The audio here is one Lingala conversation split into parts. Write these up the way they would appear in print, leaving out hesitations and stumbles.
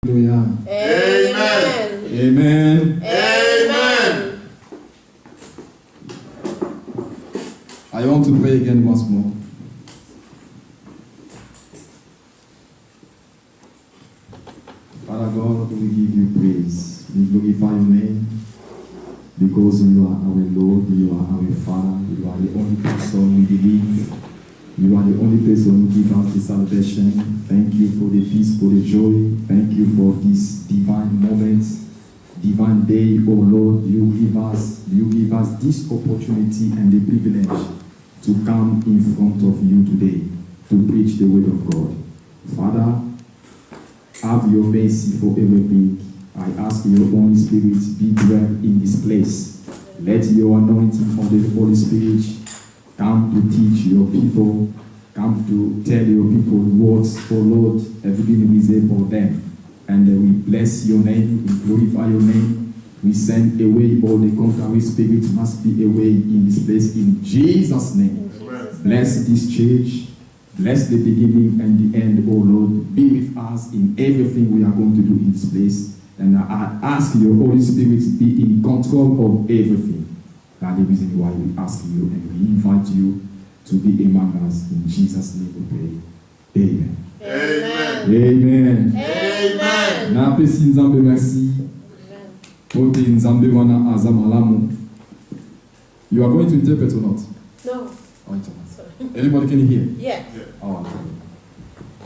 Hallelujah. Amen. Amen. Amen. I want to pray again once more. Father God, we give you praise. We glorify your name because you are our Lord, you are our Father, you are the only person we believe. You are the only person who gives us the salvation. Thank you for the peace, for the joy. Thank you for this divine moment, divine day, oh Lord. You give us this opportunity and the privilege to come in front of you today to preach the word of God. Father, have your mercy for everything. I ask your Holy Spirit be dwell in this place. Let your anointing of the Holy Spirit come to teach your people, come to tell your people words, oh Lord, everything is able for them. And we bless your name, we glorify your name. We send away all the contrary spirit must be away in this place in Jesus' name. Bless this church, bless the beginning and the end, oh Lord. Be with us in everything we are going to do in this place. And I ask your Holy Spirit to be in control of everything. That's the reason why we ask you and we invite you to be among us. In Jesus' name we pray. Amen. Amen. Amen. Amen. Na pesi nzambe merci. Pote nzambe wana azamalamu. You are going to interpret or not? No. Oh, it's all right. Everybody can hear? Yes. Oh,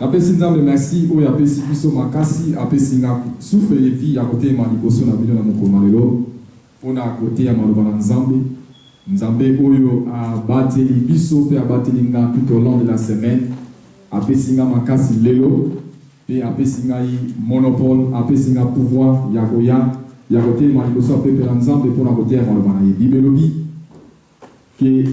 na pesi nzambe merci oyo apesi biso makasi apesi nga souffle et vie à côté ma liboso na bino na mokoma lelo. Pona côté ya maloba na nzambe nzambe oyo abateli biso pe abateli nga tout au long de la semaine apesi nga makasi lelo pe apesi nga monopole apesi nga pouvoir ya koya ya côté ma liboso pe na nzambe pona côté ya maloba na bibelobi que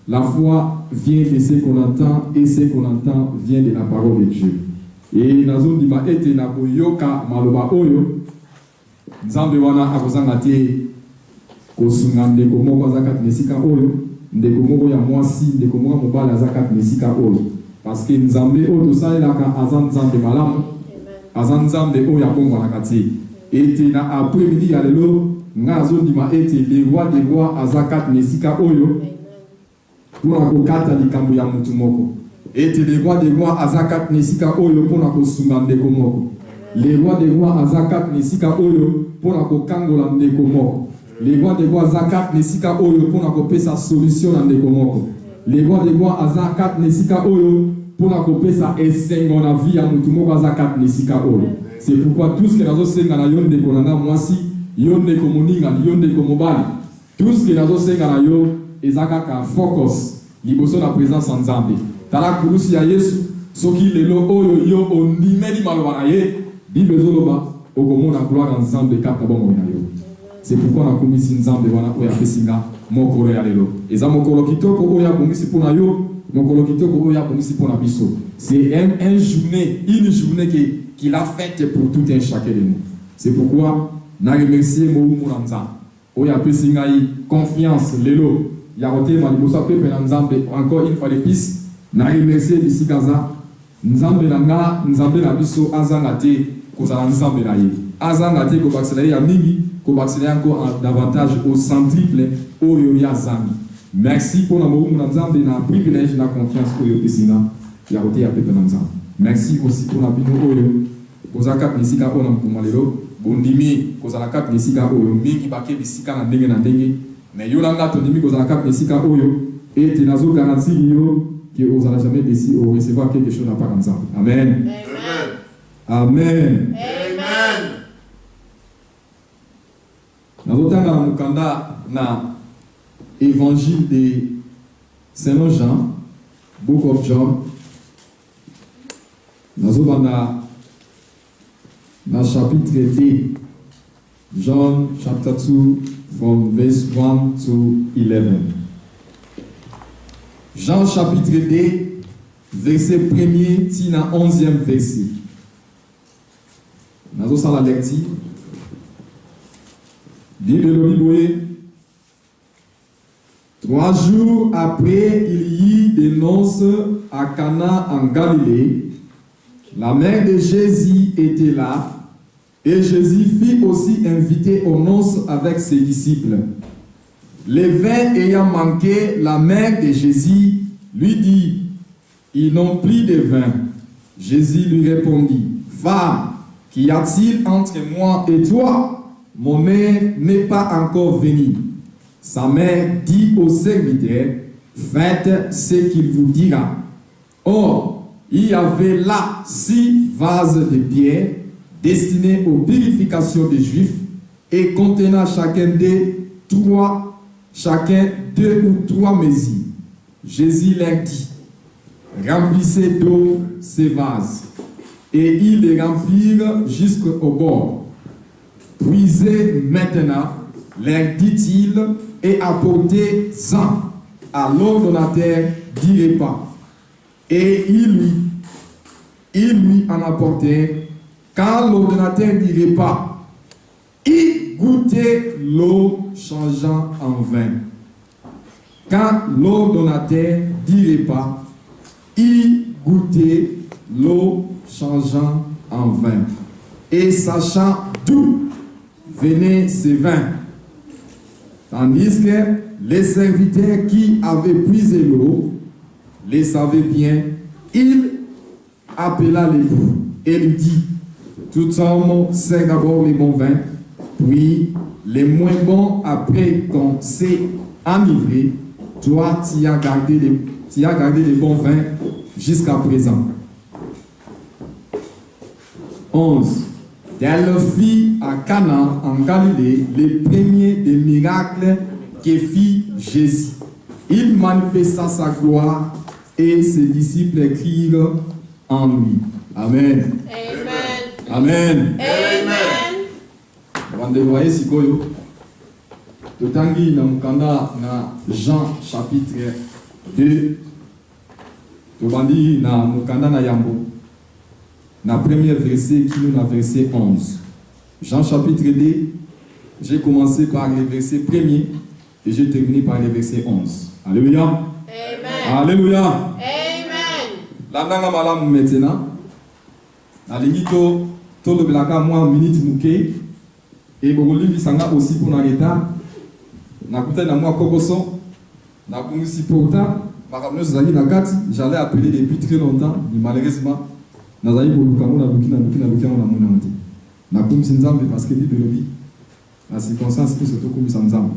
la foi vient de ce qu'on entend et ce qu'on entend vient de la parole de Dieu. Et nazo ndima ete na koyoka maloba oyo nzambe wana akozanga te kosunga ndeko moko azaka nesika oyo ndeko moko ya mwasi ndeko moko mobala azaka nesika oyo parce que nzambe oyo tosalelaka aza nzambe malamu aza nzambe oyo abongwanaka te ete na après midi ya lelo nga azondima ete le roi des rois azaka nesika oyo mpona kokata likambo ya mutu moko ete le roi des rois azaka nesika oyo mpona kosunga ndeko moko le roi des rois azaka nesika oyo mpona kokangola ndeko moko le roi des rois azaka nesika oyo mpona kopesa solution na ndeko moko le roi des rois azaka nesika oyo mpona kopesa esengo na vie ya mutu moko azaka nesika oyo. C'est pourquoi tout ce que nazosenga na yo ndeko na nga mwasi yo ndeko moninga yo ndeko mobali tout ce que nazosenga na yo ezaka ka focus liboso na présence en nzambe tala kulusi ya Yesu soki lelo oyo yo ondimeli maloba na ye bible zoloba okomona gloire en nzambe kaka bongo na yo. C'est pourquoi na komisi nzambe wana oyo apesinga mokolo ya lelo eza mokolo kitoko oyo abongisi mpona yo mokolo kitoko oyo abongisi mpona biso. C'est une journée qu'il a faite pour tout un chacun de nous. C'est pourquoi na remercier Mohumu na nzambe oyo apesinga confiance lelo ya kote malibosa pepe na nzambe encore une fois de plus na remercier bisikaza nzambe na nga nzambe na biso azanga te kozala nzambe na ye azanga te kobakisela ye ya mingi kobakisela ye encore davantage au centriple oyo ya zangi. Merci pour na mohumu na nzambe na privilège na confiance oyo pesinga ya kote ya pepe na nzambe. Merci aussi pour na bino oyo kozaka nisika ona mpuma lelo bondimi kozala kap nisika oyo mingi bake bisika na ndenge mais yo nanga tondimi kozala kap nisika oyo et nazo garantir yo que vous allez jamais décider ou recevoir quelque chose na part ensemble. Amen. Amen. Amen. Nazotanga na mukanda na évangile de Saint Jean, Book of John. Nazobanda na chapitre 2, John chapter 2 from verse 1 to 11. Jean chapitre 2, verset 1er tina 11e verset. Nazo sa la lecture. Bible Lobiboye. 3 jours après, il y eut des noces à Cana en Galilée. La mère de Jésus était là Et Jésus fit aussi inviter aux noces avec ses disciples. Les vins ayant manqué, la mère de Jésus lui dit, ils n'ont plus de vin. Jésus lui répondit, femme, qu'y a-t-il entre moi et toi? Mon heure n'est pas encore venue. Sa mère dit au serviteur, faites ce qu'il vous dira. Or, il y avait là 6 vases de pierre destinés aux purifications des Juifs et contenant chacun 2 ou 3 mesures. Jésus leur dit, remplissez d'eau ces vases. Et ils les remplirent jusqu'au bord. Puisez maintenant, leur dit-il, et apportez-en à l'ordonnateur du repas. Et il lui en apportait. Quand l'ordonnateur du repas, il goûtait l'eau changeant en vin. Quand l'ordonnateur du repas, il goûtait l'eau changeant en vin. Et sachant d'où venait ce vin, tandis que les serviteurs qui avaient puisé l'eau les savaient bien, il appela l'époux et lui dit, tout homme sert d'abord les bons vins, puis les moins bons après qu'on s'est enivré. Toi, tu as gardé les bons vins jusqu'à présent. 11. Elle fit à Cana en Galilée le premier des miracles que fit Jésus. Il manifesta sa gloire et ses disciples crierent en lui. Amen. Amen. Amen. Amen. Vous voyez si vous Totangi na mukanda na Jean chapitre 2. Tobandi na mukanda na Yambo. Na premier verset qui nous a verset 11. Jean chapitre 2, j'ai commencé par le verset 1er et j'ai terminé par le verset 11. Alléluia. Amen. Alléluia. Amen. Landanga malam maintenant. Alinito to le belaka moi minute muke et bogoli bisanga aussi pour n'arrêta. Na kuta na moi kokoso na kungi porta makamno zali na kati j'allais appeler depuis très longtemps mais malheureusement nazali bolukango na bukina na mona nti na kungi nzambe parce que bibelobi la circonstance que surtout kungi nzambe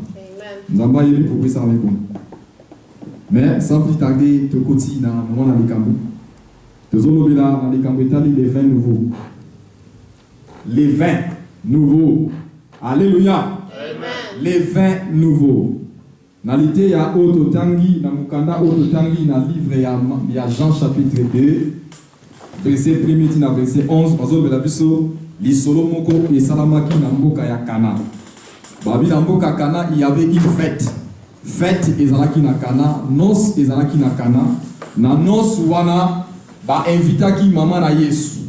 nzamba yeli pour ça avec bon mais sans plus tarder to koti na mona na likambo tozolobela na likambo etali les vins nouveaux, les vins nouveaux. Alléluia. Les vins nouveaux. Nalité ya ototangi na mukanda ototangi na livre ya Jean chapitre 2 verset 1er na verset 11 bazo bela biso li solo moko et salamaki na mboka ya Cana. Babi na mboka Cana il y avait une fête. Fête ezalaki na Cana, nos ezalaki na Cana. Na nos wana ba invitaki maman na Yesu.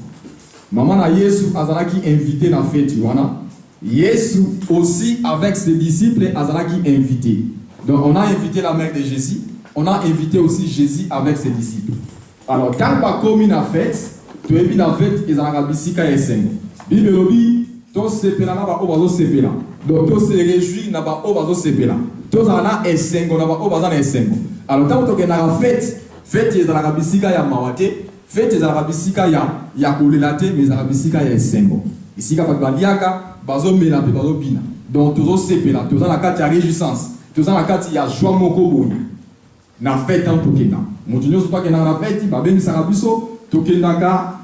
Maman na Yesu azalaki invité na fête wana. Jésus aussi avec ses disciples azalaki invité. Donc on a invité la mère de Jésus, on a invité aussi Jésus avec ses disciples. Alors quand ba komi na fête, to ebi na fête ezalaka bisika esengo. Bibelobi to sepela na ba obazo sepela. Donc to se réjouit na ba obazo sepela. To zana esengo na ba obazo esengo. Alors tant to ke na fête, fête ezalaka bisika ya mawate, fête ezalaka bisika ya kolelate, mais ezalaka bisika ya esengo. Bisika pa baliaka bazo mela pe bazo bina. Donc tozo sepela, tozo na kati ya réjouissance, tozo na kati ya joie moko boyi. Na fête en tokenda. Motunyo so pa ke na fête, ba bengisaka biso tokendaka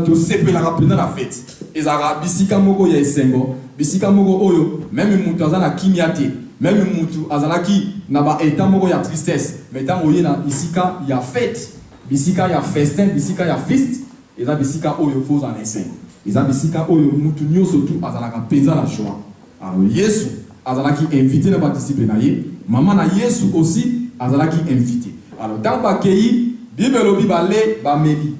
to sepela rapenda na fête. Ezara bisika moko ya esengo, bisika moko oyo même mutu azana kimia te, même mutu azalaki na ba état moko ya tristesse, mais tant oye na bisika ya fête, bisika ya festin, bisika ya feast, eza bisika oyo fo za esengo. Eza bisika oyo mutu nyoso tu azalaka penza la joie. Alors Yesu azalaki invité na participer na ye, maman na Yesu aussi azalaki invité. Alors dans bakei bibelobi balé bameli,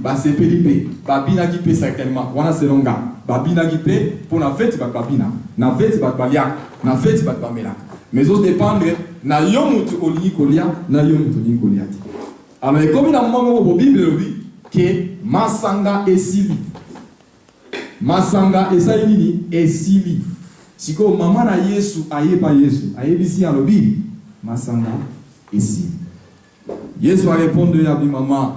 basepeli pe, babina ki pe certainement, wana selonga, babina ki pe pour na fête ba babina, na fête ba baliak, na fête ba bamela. Mais au dépendre na yo mutu olingi kolia, na yo mutu olingi koliati. Alors comme na moment au bibelobi que masanga esili masanga esa nini esili siko mama na Yesu ayepa Yesu ayebisi alobi masanga esili. Yesu a répondu à maman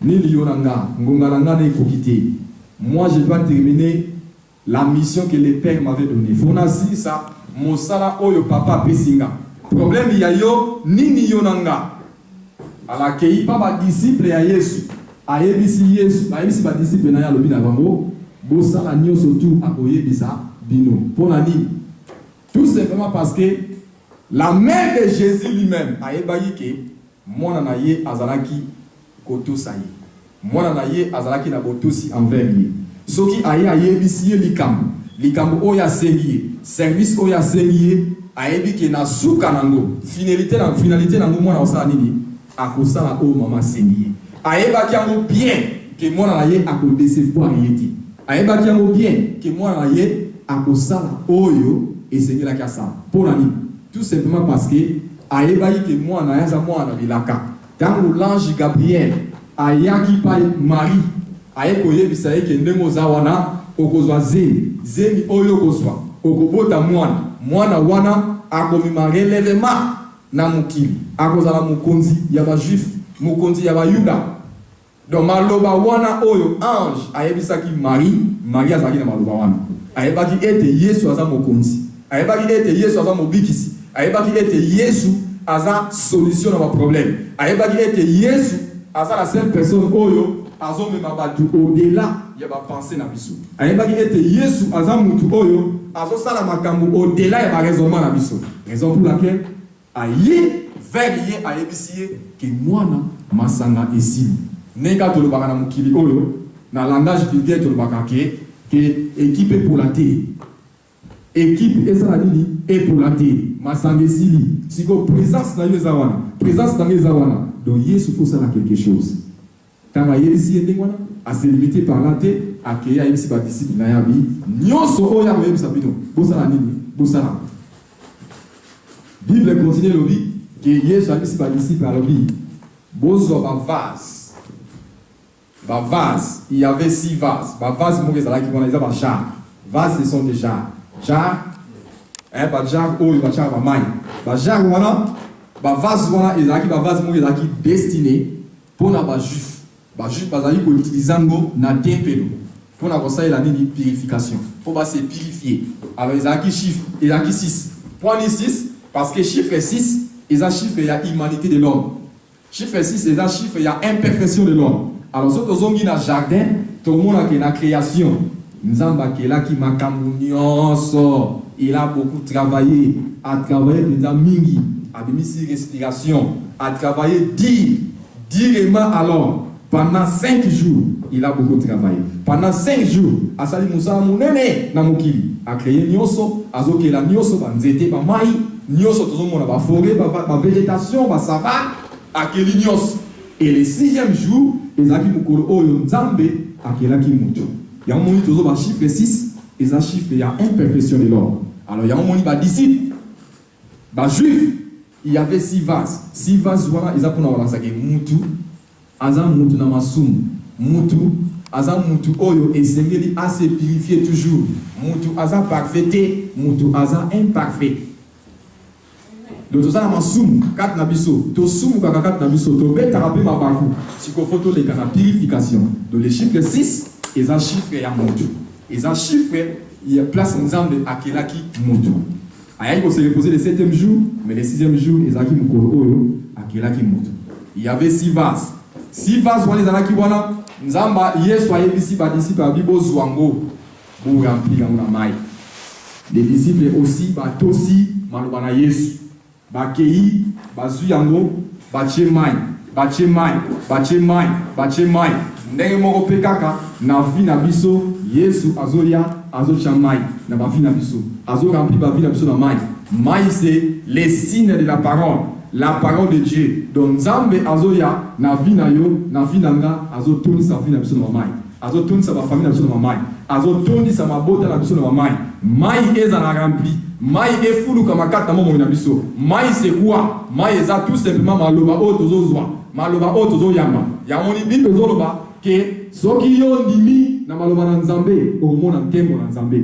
nini yonanga ngonga nanga ne kokite. Moi je dois terminer la mission que le Père m'avait donnée. Fona si ça mosala oyo papa pesinga. Problème ya yo nini yonanga. Ala kei pa ba disciple ya Yesu. Ayebisi Yesu, ayebisi ba disciple na ya lobi na bango, bosala nyonso tout akoyebisa bino. Pona ni tout simplement parce que la mère de Jésus lui-même ayebaki ke mwana na ye azalaki kotosa ye. Mwana na ye azalaki na botosi envers ye. Soki aye ayebisi ye likambo oyo asengi ye, service oyo asengi ye, ayebi ke na suka nango, finalité nango mwana osala nini? Akosala oyo mama asengi ye. Ayebaki yango bien ke mwana na ye akodecevoir ye te. Ayebaki yango bien ke mwana na ye akosala oyo esengelaki asala. Pona nini? Tout simplement parce que ayebaki ke mwana na yaza mwana bilaka. Tango l'ange Gabriel ayaki pa Marie ayekoyebisa ye ke ndenge oza wana okozwa zemi oyo okozwa okobota mwana wana akomima relèvement na mokili akozala mokonzi ya bajuif mokonzi ya bayuda. Donc maloba wana oyo ange ayebisaki Marie azalaki na maloba wana ayebaki ete Yesu aza mokonzi, ayebaki ete Yesu aza mobikisi, ayebaki ete Yesu aza solution na ba problème, ayebaki ete Yesu aza la seule personne oyo azomema batu au-delà ya ba pensée na biso, ayebaki ete Yesu aza mutu oyo azosala makambo au-delà ya ba raisonnement na biso. Raison pour laquelle aye vers ye ayebisi ye ke mwana masanga esili. Neka tolobaka na mokili oyo na langage vulgaire tolobaka ke équipe pour la terre. Équipe ezala nini et pour la terre. Masanga esili. Siko présence na yo eza wana. Présence na yo eza wana. Donc Yesu faut ça quelque chose. Tanga yebisi ye ndenge wana a se limiter par la terre akeya yebisi ba disciple na yabi. Nyonso oyo yebisa bino. Bosala nini? Bosala. Bible continue le dit que Yesu a dit si ba disciple a dit bozo ba vase. Ba vase, il y avait 6 vases. Ba vase mo ezala ki bona ba jar. Vases ce sont des jars. Jar ba jar oyo ba jar ba mai. Ba jar wana ba vase wana ezala ki ba vase mo ezala ki destiné pour na ba juif. Ba juif bazali ko utilizango na tempelo. Pour na kosa la nini purification. Pour ba se purifier. Alors ezala ki chiffre, ezala ki 6. Point 6 parce que chiffre 6, il y a chiffre, il y a humanité de l'homme. Chiffre 6, il y a chiffre, il y a imperfection de l'homme. Alors, si nous sommes dans le jardin, tout le monde a la création. Nous avons qui il a beaucoup travaillé, à travailler dans mingi, à mis respiration, à travailler directement alors. Pendant 5 jours, il a beaucoup travaillé. Pendant 5 jours, Asali Moussa Mounene Namukili a créé Nyoso, Azoke la Nyoso, Banzete, Bamai, Nyoso, tout le monde a forêt, ma végétation, ma savane, à Keli Nyos. Et le 6e jour, Ezaki Mukolo Oyo Nzambe, à Kelaki Moutou. Il y a un moment où il y a chiffre 6, et ça chiffre, il y a imperfection de l'homme. Alors il y a un moment où il y a disciple, juif, il y avait 6 vases. 6 vases, voilà, ils ont appris Moutou. Azam mutu na masum mutu azam mutu oyo esengeli a se purifier toujours mutu azam parfaité mutu azam imparfait donc ça na masum kat na biso to sumu kaka kat na biso to beta rapé ma baku siko photo le kana purification donc les chiffres 6 et un chiffre ya mutu et un chiffre il y a place nzambe akelaki mutu ayi ko se reposer le 7e jour mais le 6e jour ezaki mukolo oyo akelaki mutu il y avait 6 vases. 6 vases wana ezalaki wana nzamba Yesu ayebisi ba disciple abi bozwango bo remplir yango na mai. Les disciples aussi batosi maloba na Yesu bakei bazwi yango batie mai ndenge moko pe kaka na vi na biso Yesu azoya azotia mai na ba vi na biso azo remplir ba vi na biso na mai. Mai c'est les signes de la parole de Dieu. Donc Nzambe azoya na vi na yo na vi nanga azotoni sa vi na biso na mai azotoni sa ba famille na biso na mai azotoni sa mabota na biso na mai mai eza na rempli mai efulu kama kata momo na biso mai c'est quoi mai eza tout simplement maloba oto zozwa maloba oto zoyamba ya moni bible zoloba ke soki yo ndimi na maloba na Nzambe okomona nkembo na Nzambe.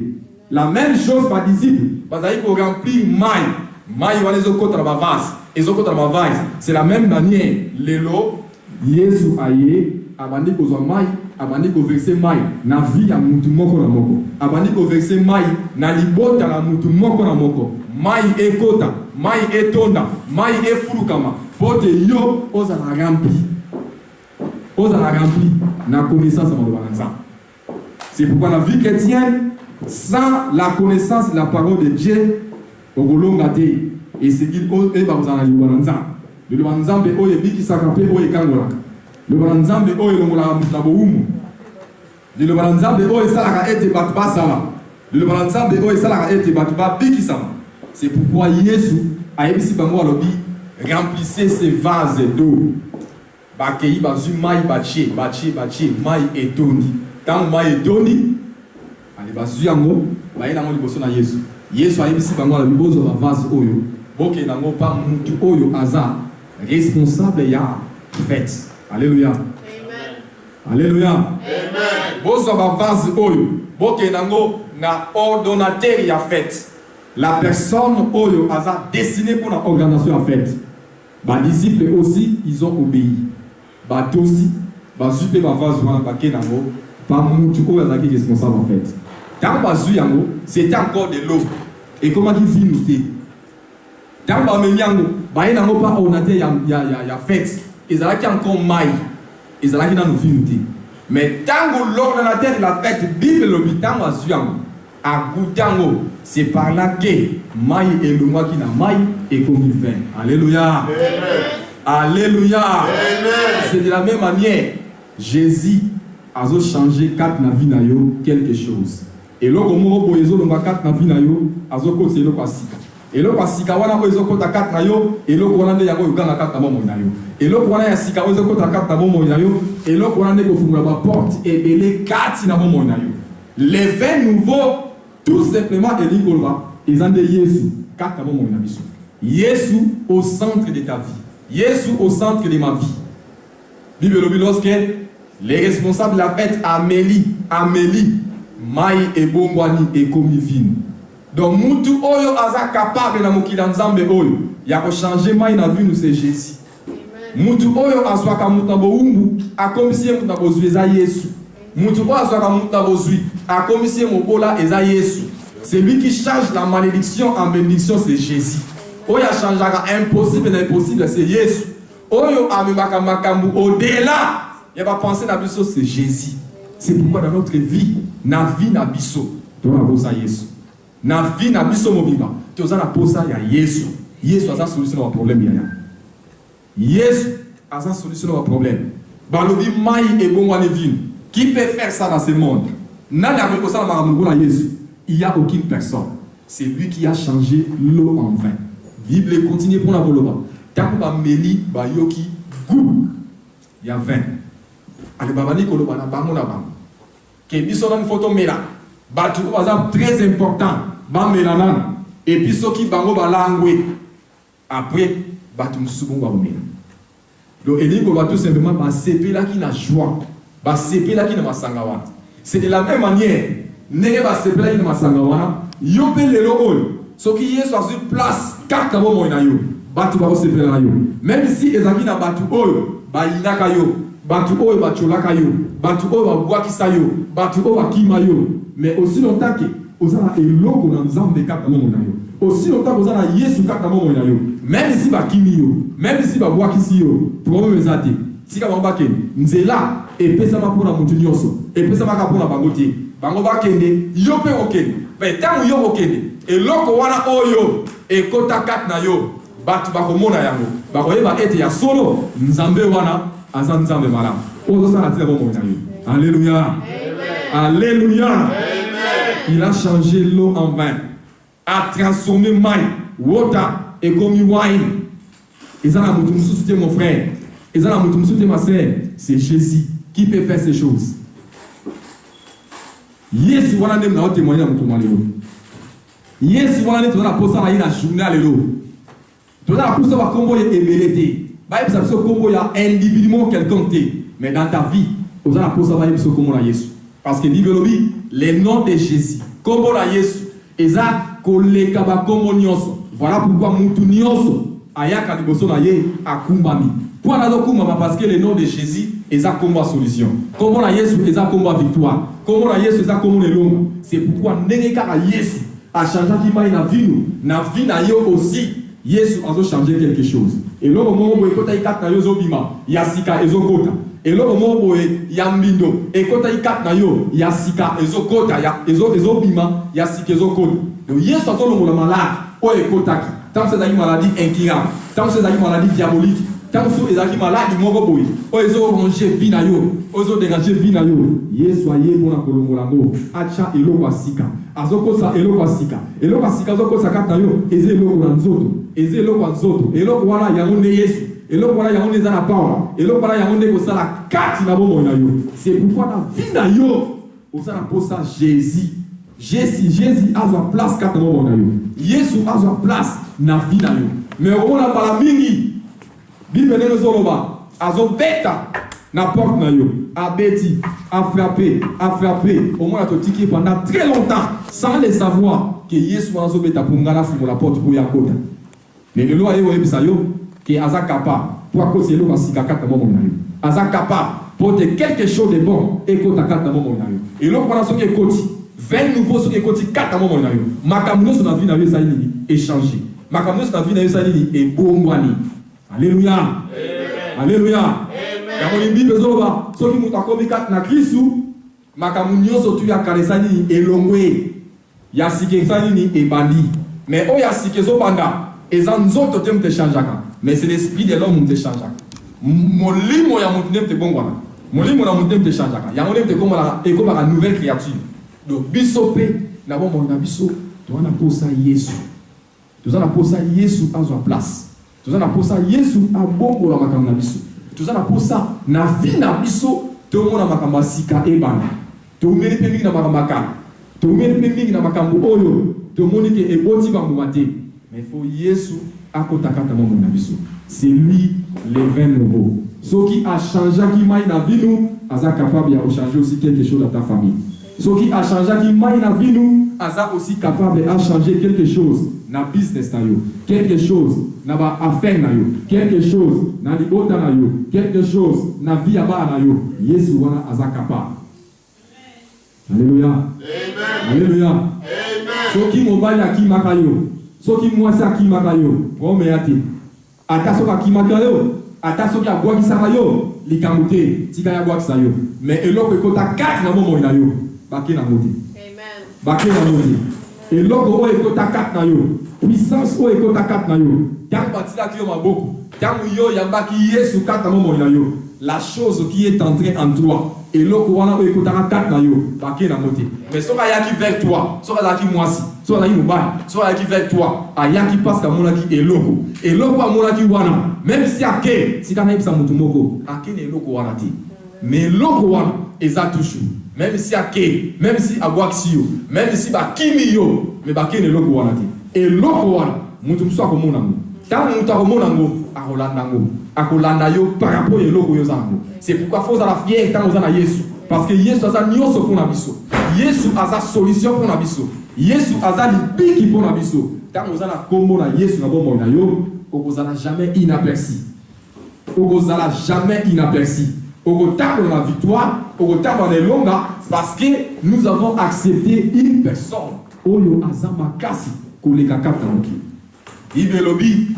La même chose par disciple, bazali ko remplir mai wana ezokota na bavase, ezokota na bavase. C'est la même manière. Lelo Yesu aye abandi kozwa mai, abandi ko verser mai na vie ya mutu moko na moko. Abandi ko verser mai na libota na mutu moko na moko. Mai ekota, mai etonda, mai efulukama. Pote yo ozala rempli. Ozala rempli na connaissance de maloba na Nzambe. C'est pourquoi la vie chrétienne, sans la connaissance de la parole de Dieu, au Golongate, et c'est qu'il est dans la Libanza. Le Libanzambe, oh, et Biki Sakape, oh, et Kangola. Le Libanzambe, oh, et Lomola Mutaboum. Le Libanzambe, oh, et Salaka et Batba Sala. Le Libanzambe, oh, et Salaka et Batba Biki Sama. C'est pourquoi Yesu a émis Bango à l'obi, remplissez ces vases d'eau. Bakei, Bazu, Maï, Baché, Maï et Toni. Tant Maï et Toni, allez, Bazu, Yango, Baï, Nango, Liboso, na Yesu. Yesu a émis Bango à l'obi, Bozo, Vase, Oyo. Boke, Nango, pas Moutu, Oyo, Aza, responsable, ya, fête. Alléluia. Amen. Alléluia. Amen. Bozo, Vase, Oyo. Boke, Nango, na ordonnateur, ya, fête. La personne Oyo Aza destinée pour l'organisation en fait. Les disciples aussi, ils ont obéi. Aussi, Bazupe Bavazouana Bakenango, Bamoutuko Aza qui est responsable en fait. Quand Bazouyango, c'était encore de l'eau. Et comment il vit nous? Quand Bamenyango, Bayenango pas onaté ya fête. Ils ont encore maille. Ils ont dans nos vies. Mais tant que l'ordonnateur de la fête, Bible l'habitant Bazouyango. À Goutango, c'est par là que Maï et le moi qui n'a Maï et comme il fait. Alléluia. Amen. Alléluia. Amen. C'est de la même manière, Jésus a changé 4 navi na yo quelque chose. Et là, comme on voit les autres 4 navi na yo, a c'est le passika. Et le passika, on a besoin de 4 na yo, et là, on a des yago na 4 na yo. Et là, on a des sika, on a 4 na yo, et là, on a des porte et les 4 na yo. Les 20 nouveaux. Tout simplement, ils ont dit Jésus, Jésus au centre de ta vie. Jésus au centre de ma vie. Bible dit lorsque les responsables de la fête Amélie, Maï et Bongwani et Komivine. Donc, Moutou Oyo Aza capable de Mokila Nzambe Oyo. Il y a changé Maï na vie nous c'est Jésus. Moutou Oyo Azwa Kamutabo Umbu, a commissaire Mutabo Zueza Jésus. C'est lui qui change la malédiction en bénédiction, c'est Jésus. Oya changera impossible et impossible, c'est Jésus. Oyo amimakamu au-delà, il va penser à biso, c'est Jésus. C'est pourquoi dans notre vie, na vie na biso, tu as posa Jésus. Na vie na biso mobiba, tu as posa ya Jésus. Jésus a sa solution au problème ya. Jésus a sa solution au problème. Balobi mai et bon wanevine. Qui peut faire ça dans ce monde? Il n'y a aucune personne. C'est lui qui a changé l'eau en vin. Bible continue pour la voloba. Quand on meli bayoki goût, il y a vin. Allez babani koloba na bango na bango. Que biso na photo mela. Batu bazam très important. Ba melanan. Et puis ceux qui bango balangwe. Après batu msubu ba mela. Donc il va tout simplement passer là qui n'a joie. C'est de la même manière, même si les amis na batu oyo, ba inaka yo, batu oyo ba cholaka yo, batu oyo ba bwakisa yo, batu oyo ba kima yo, mais aussi longtemps que ozana eloko na nzambe kaka mo na yo. Aussi longtemps que ozana Yesu kaka mo na yo, même si ba kimi yo, même si ba bwakisi yo, problème ezate. Si ka ba ke nzela et pesama pour la montunyoso et pesama ka pour la bangotie bango ba kende yo pe okende mais tant yo okende et loko wana oyo et kota kat na yo batu ba ko mona yango ba ko yeba ete ya solo nzambe wana aza nzambe malam ozo sana tira bon mona yo. Alléluia. Alléluia. Amen. Il a changé l'eau en vin, a transformé mai water et comme wine. Ils ont la montunyoso, mon frère. Ils ont la montunyoso, ma sœur. C'est Jésus qui peut faire ces choses. Yes, voilà même na témoigner à mon malheur. Yes, voilà tu vas la poser à la journée à l'élo. Tu vas la poser à combo et ébélité. Bah il s'appelle combo ya individuellement quelqu'un té. Mais dans ta vie, tu vas la poser à ce combo là Yesu. Parce que Bible dit, les noms de Jésus, comme la Yesu, eza koleka ba kombo nyonso. Voilà pourquoi mutu nyonso ayaka liboso na ye akumbami. Pour na kumbama parce que le nom de Jésus eza kombo solution. Kombo la Yesu eza kombo victoire. Kombo la Yesu eza kombo elongo. C'est pourquoi ndenge kaka Yesu a changé qui mai na vie na yo aussi. Yesu a changé quelque chose. Et là, au moment où il y a 4 bima, il y a sika ezokota. Et là, au moment où il y a mbindo, et quand il y a 4 il y a sika ezokota, il y a ezobima, il y a sika ezokota. Donc Yesu a dit le malade, ou ekotaki. Tant que c'est une maladie incurable, tant que c'est une maladie diabolique, tant que c'est une maladie mogoboy, ou ezoranger vie na yo, ou ezodegager vie na yo. Yesu a yé pour la kolongolango, acha eloko sika. Azokosa eloko sika. Eloko sika azokosa kata yo, eze eloko nzoto. Eze eloko nzoto. Eloko wana yango ne Yesu. Eloko wana yango ne za na power. Eloko wana yango ne kosala kati na bomoi na yo. C'est pourquoi na vie na yo, osala posa Jésus. Jésus a sa place kati na bomoi na yo. Yesu a sa place na vie na yo. Mais on a pas la mingi. Bible ne zoloba. Azobeta na porte na yo. Abeti, a frappé. Au moins, tu as pendant très longtemps, sans le savoir, que Yesu a zobeta pour ngala fumo la porte pour yakota. Mais le loi est bisayo, que Aza capable, pour cause de l'eau, si kaka mo monayo. Aza capable, pour quelque chose de bon, et kota kata mo monayo. Et l'eau, voilà ce qui est côté. 20 nouveaux ce qui est côté, kata mo monayo. Makamuno sur la vie n'a eu ça échangé. Makamuno sur la vie n'a eu ça et bombani. Alléluia. Alléluia. Yamoni Bible zoba, soki mutu akomi kati na Kristu, makamu nyonso tu ya kalesa nini elongwe. Ya sikesa nini ebandi. Mais o ya sikezo banda, eza nzoto te mte chanjaka. Mais c'est l'esprit de l'homme mte chanjaka. Molimo ya mutu ne mte bongwana. Molimo na mutu ne mte chanjaka. Yango ne mte komba la nouvelle créature. Donc bisope na bon na biso, tu wana posa Yesu. Tu wana posa Yesu à sa place. Tu wana posa Yesu a bongo la makamu na biso. Tout ça pour ça, na vie na biso, tout le monde a makamba sika ebana. Tout le monde est péming na makamba, tout le monde est péming na makamba oyo. Tout le monde est eboti bambumate. Mais il faut Yesu akotakata mo na biso. C'est lui le vin nouveau. Ce qui a changé qui m'a na vie nous, aza capable de changer aussi quelque chose dans ta famille. Ce qui a changé qui m'a na vie nous, aza aussi capable de changer quelque chose na business na yo, quelque chose na ba affaire na yo, quelque chose na libota na yo, quelque chose na vie aba na yo. Yesu wana aza capable. Alléluia. Amen. Alléluia. Amen. Soki mobali akimaka yo, soki mwasi akimaka yo, prome yate. Ata soki akimaka yo, ata soki abwakisaka yo, likambo te, tika ya bwakisa yo. Mais eloko ekota kati na bomoi na yo, bake na moti. Amen. Bake na moti. Et l'autre o ekota kat na yo, puissance o ekota kat na yo. Tant batila ki yo maboko, tant yo yamba ki Yesu kat na mo na yo. La chose qui est entrée en toi, et l'autre wana o ekota kat na yo, bake na moté. Mais soka ya ki vers toi, soka la ki mwasi, soka la ki mobile, soka la ki vers toi, aya ki passe ka mona ki eloko. Eloko a mona ki wana, même si ake, si kana ibsa mutu moko, ake ne eloko wana ti. Mais eloko wana eza toujours. Même si ake, même si abwaksio, même si ba kimio, mais ba kene loko wana ti. Et loko wana, mutu mso akomona ngo. Tant mutu akomona ngo, akolanda ngo. Akolanda yo par rapport à loko yo zango. C'est pourquoi faut za la fier tant ozana Yesu. Parce que Yesu aza nyonso pour na biso. Yesu aza solution pour na biso. Yesu aza libiki pour na biso. Tant ozana kombo na Yesu na bombo na yo, okozala jamais inaperçu. Okozala jamais inaperçu. Au retard dans la victoire, au retard dans les longas, parce que nous avons accepté une personne. Oyo azama kasi koleka kata moki. Ibelobi,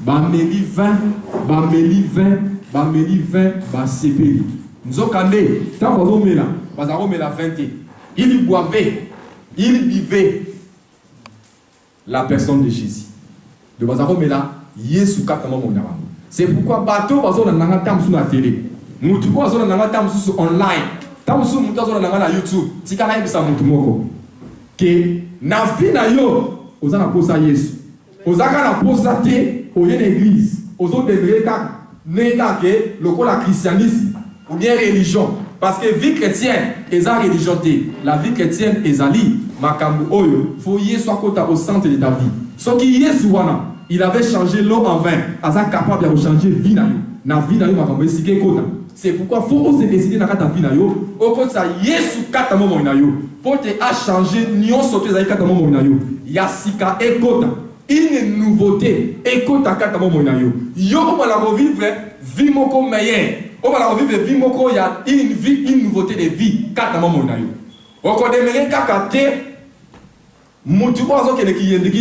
bameli 20, ba sepeli. Nzokande, tant bazomela, bazaromela 20. Il boivait, il buvait la personne de Jésus. De bazaromela, Yesu kata mo na bango. C'est pourquoi bateau bazona nanga tam sur la télé. Mutu ko azona nanga tam sur online. Tam sur mutu azona nanga na YouTube. Tika na ibisa mutu moko. Que na vie na yo ozana posa Yesu. Ozaka na posa te oye l'église. Ozo devrait ka neka ke lokola christianisme ou bien religion. Parce que vie chrétienne eza religion te. La vie chrétienne ezali makambu oyo faut Yesu akota au centre de ta vie. So ki Yesu wana il avait changé l'eau en vin. Aza capable de changer vie na yo. Na vie na yo makambu esike kota. C'est pourquoi il faut se décider dans ta vie. Au côté ça, Yesu kata momo inayo. Pour te changer, nyon sauter za kata momo inayo. Yasika ekota. Une nouveauté. Ekota kata momo inayo. Yo on va la revivre vie moko meilleur. On va la revivre vie moko ya une vie, une nouveauté de vie kata momo inayo. Au côté meilleur kakate. Mutu ozo kene kiyende.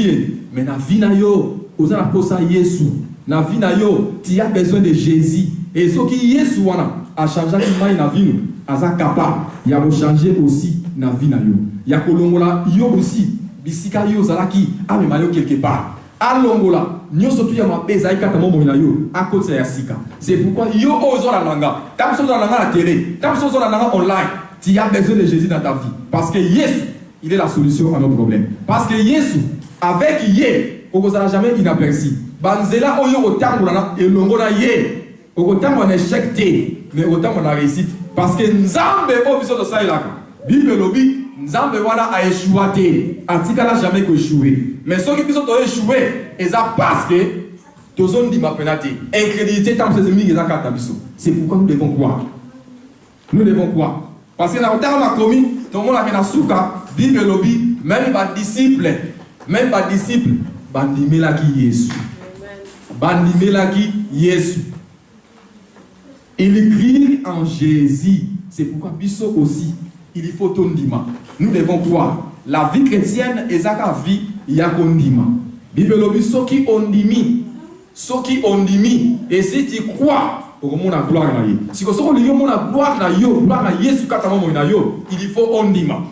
Mais na vie na yo, ozala posa Yesu. Na vie na yo, tu as besoin de Jésus. Et ce qui Yesu wana a changé qui mai na vie nous, aza capable ya changer aussi na vie na yo. Ya kolongola yo aussi bisika yo zalaki amema yo quelque part. Alongola nyoso tu ya mapeza ikata momo na yo a cause ya sika. C'est pourquoi yo ozo la nanga. Tam so la nanga la télé, tam so la nanga online. Tu as besoin de Jésus dans ta vie parce que Yesu, il est la solution à nos problèmes. Parce que Yesu avec Yé, on ne jamais inaperçu. Banzela oyo otango na elongo na Yé. Autant on échec té, mais autant on a réussite. Parce que Nzambe au biso de ça il a. Bible lobi, Nzambe wana a échoué té. Atika n'a jamais échoué. Mais ceux qui biso to échoué, et ça parce que tozon di ma penate. Incrédulité tant ces ennemis ezaka tabiso. C'est pourquoi nous devons croire. Nous devons croire. Parce que dans autant on a commis, tout le monde a fait la souka, Bible lobi, même pas disciple, bandimela ki Yesu. Bandimela ki Yesu. Il crie en Jésus. C'est pourquoi Bisso aussi, il faut tondima. Nous devons croire. La vie chrétienne est la vie yakondima. Bible Bisso qui ondimi. Ce qui ondimi. Et si tu crois, au monde a gloire na ye. Si vous avez gloire na yo, gloire na Yesu katamo na yo, il faut ondima.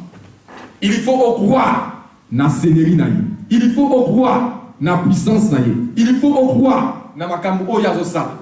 Il faut croire na Seigneur na ye. Il faut croire na puissance na ye. Il faut croire na makambo oyazosa.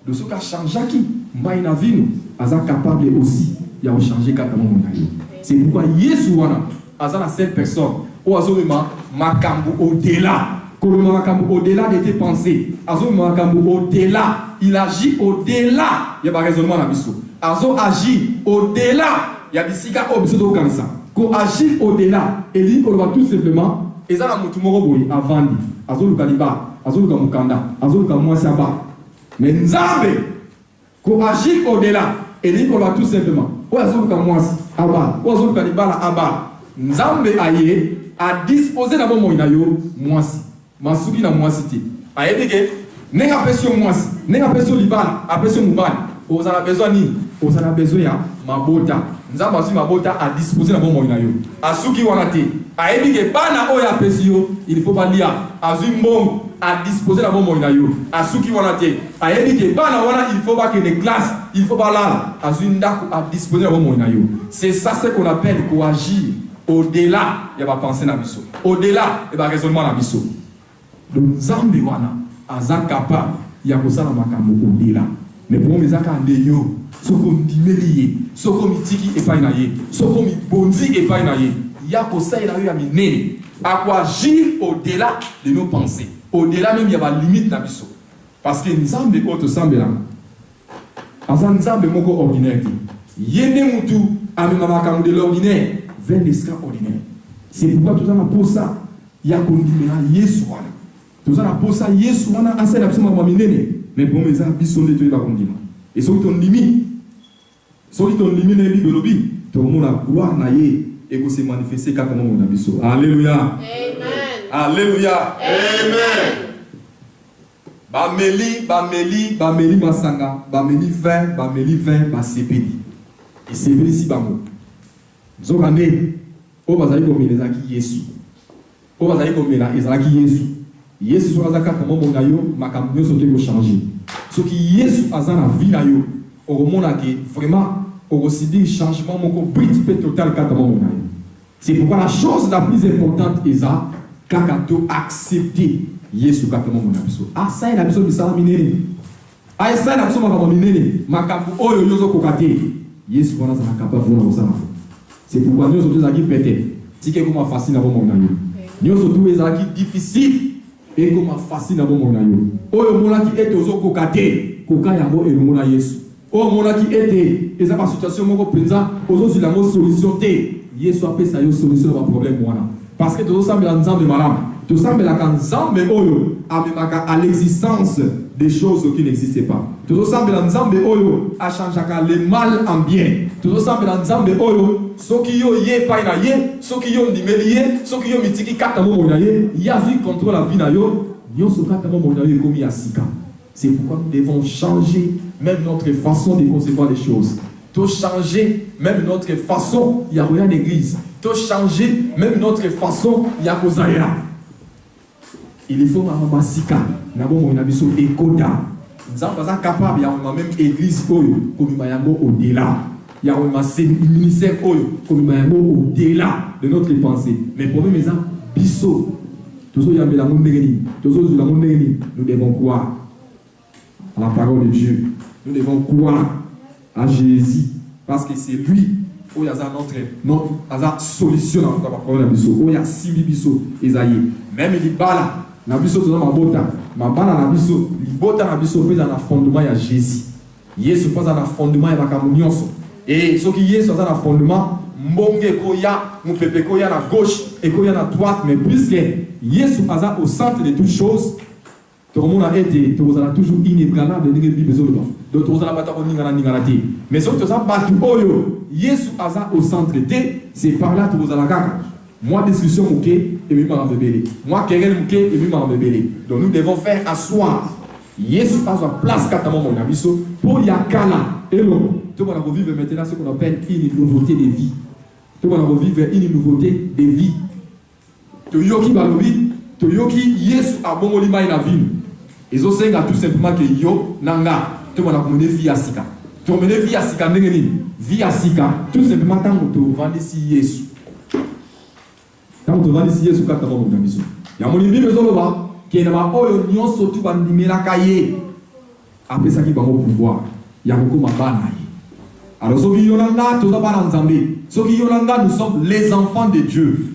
De ce qu'a changé qui mbaï na vie nous aza capable aussi ya changer katamo na yo. C'est pourquoi Yesu wana aza la seule personne ou azomema makambo au-delà. Comme makambo au-delà de tes pensées. Azomema makambo au-delà. Il agit au-delà. Il y a pas raisonnement na biso. Azo agit au-delà. Il y a bisika au biso do kanisa. Ko agit au-delà. Et lui on va tout simplement ezala mutu moko boyi avandi. Azo lukaliba, azo lukamukanda, azo lukamwasiaba. Mais Nzambe, qu'on agit au-delà, et dit qu'on va tout simplement, Nzambe aye a disposé d'abord mon inayo, moisi, masuki na moisité. Aye deke, n'est pas question moisi, n'est pas question libana, a question moubana. Vous en avez besoin ni, vous en avez besoin ya mabota. Nzambe aussi mabota a disposé d'abord mon inayo. Asuki wanate, aye deke bana oya pesio, il faut pas lire, azumbo. À disposer la bombe inayo à ceux qui vont la terre à éduquer bana wana il faut pas que les classes il faut pas là à zunda à disposer la bombe inayo c'est ça ce qu'on appelle agir au-delà il y a pas penser na biso au-delà et pas raisonnement na biso donc Nzambe wana aza capable il y a ko ça na makambo au-delà mais pour mes aka ndeyo soko ndimeliye soko mitiki et pas inaye soko mi bonzi et pas inaye il y a ko ça il a eu à minene à quoi agir au-delà de nos pensées. Au-delà même, il y a des limites dans biso. Parce que Nzambe autre semble là. Asa Nzambe moko ordinaire. Yende mutu amema makambo de l'ordinaire vers l'extraordinaire. C'est pourquoi tout ça na pour ça. Il y a kondimela Yesu wana. Tout ça na pour ça Yesu wana asa la biso mama minene. Mais bon mes biso de to ba kondima. Et so ton limite. So ton limite na Bible lobi. To mo na gloire na ye et que se manifester quand on a biso. Alléluia. Amen. Alléluia. Amen. Bameli masanga, bameli 20, ba sepeli. Et sepeli si bamo. Zokane, o bazali ko meleza ki Yesu. O bazali ko mela ezalaki Yesu. Yesu so azaka kama monga yo, makambo yo sote ko changer. Ce qui Yesu azana vie na yo, o remona que vraiment au recibir changement mon principe total kama monga yo. C'est pourquoi la chose la plus importante est ça. Kakato accepter Yesu katamo mon abiso. Ah ça il a besoin de ça minene. Ah ça il a besoin de minene. Makambo oyo yozo kokate. Yesu wana za capable vona osana. C'est pourquoi nous sommes aquí pété. Si que comment facile na bomo na yo. Nous sommes tous aquí difficile et comment facile na bomo na yo. Oyo mona ki ete ozo kokate. Koka yango e mona Yesu. Oyo mona ki ete eza ba situation moko penza ozo sur la solution te. Yesu appelle ça yo solution à problème wana. Parce que tout ça, Nzambe malam. Tout ça, mais la Nzambe oyo à l'existence des choses qui n'existaient pas. Tout ça, mais la Nzambe oyo a changé le mal en bien. Tout ça, mais la Nzambe oyo, ceux qui yo yé pas na yé, ceux qui yo ndimelié, ceux qui yo mitiki katamo monaye, y a vu contre la vie na yo, yo so katamo monaye comme yasika. C'est pourquoi nous devons changer même notre façon de concevoir les choses. Tout changer même notre façon, il y a rien d'église. Tout changer même notre façon, il y a kozaya. Il faut masika na bon na biso ekoda. Nous sommes capables, il y a même église oyo comme mayango au-delà. Il y a un ministère oyo comme mayango au-delà de notre pensée. Mais pour nous, biso, tous ceux qui ont la monde tous ceux qui ont la monde nous devons croire à la parole de Dieu. Nous devons croire à Jésus parce que c'est lui où il y a notre solution dans la parole de Dieu. Où il y a simi biso Esaïe. Même il bala na biso to na mabota, mabala na biso, libota na biso fait dans fondement ya Jésus. Yesu fait dans fondement ya bakamunyoso. Et ce qui est dans fondement mbonge koya, mupepe koya na gauche et koya na droite, mais puisque Yesu est au centre de toutes choses, tout le monde a été, tout le monde toujours inébranlable de Bible besoin. Donc tout le monde a pas ningana ningana te. Mais ce que tu as battu oyo, Yesu est au centre de, c'est par là tout le monde a la moi discussion mouke et lui m'a révélé. Moi querelle mouke et lui m'a révélé. Donc nous devons faire asseoir Yesu à sa place katamo mon abiso pour yakala et l'eau. Tout le monde va vivre maintenant ce qu'on appelle une nouveauté de vie. Tout le monde va vivre une nouveauté de vie. To yoki balobi, to yoki Yesu a bon molima la vie. Ils ont senga tout simplement que yo nanga. Tout le monde va mener vie à sika. Tu vas mener vie à sika n'engeni. Vie à sika. Tout simplement tant que tu vas vendre si Yesu. Quand tu vas ici, Yesu katamo mon abiso. Ya mon bible zoloba qui na ba oyo nyonso tu bandimela kaye. Après ça qui va au pouvoir. Ya kokoma bana ye. Alors soki yolanda to za bana nzambe. Soki yolanda nous sommes les enfants de Dieu.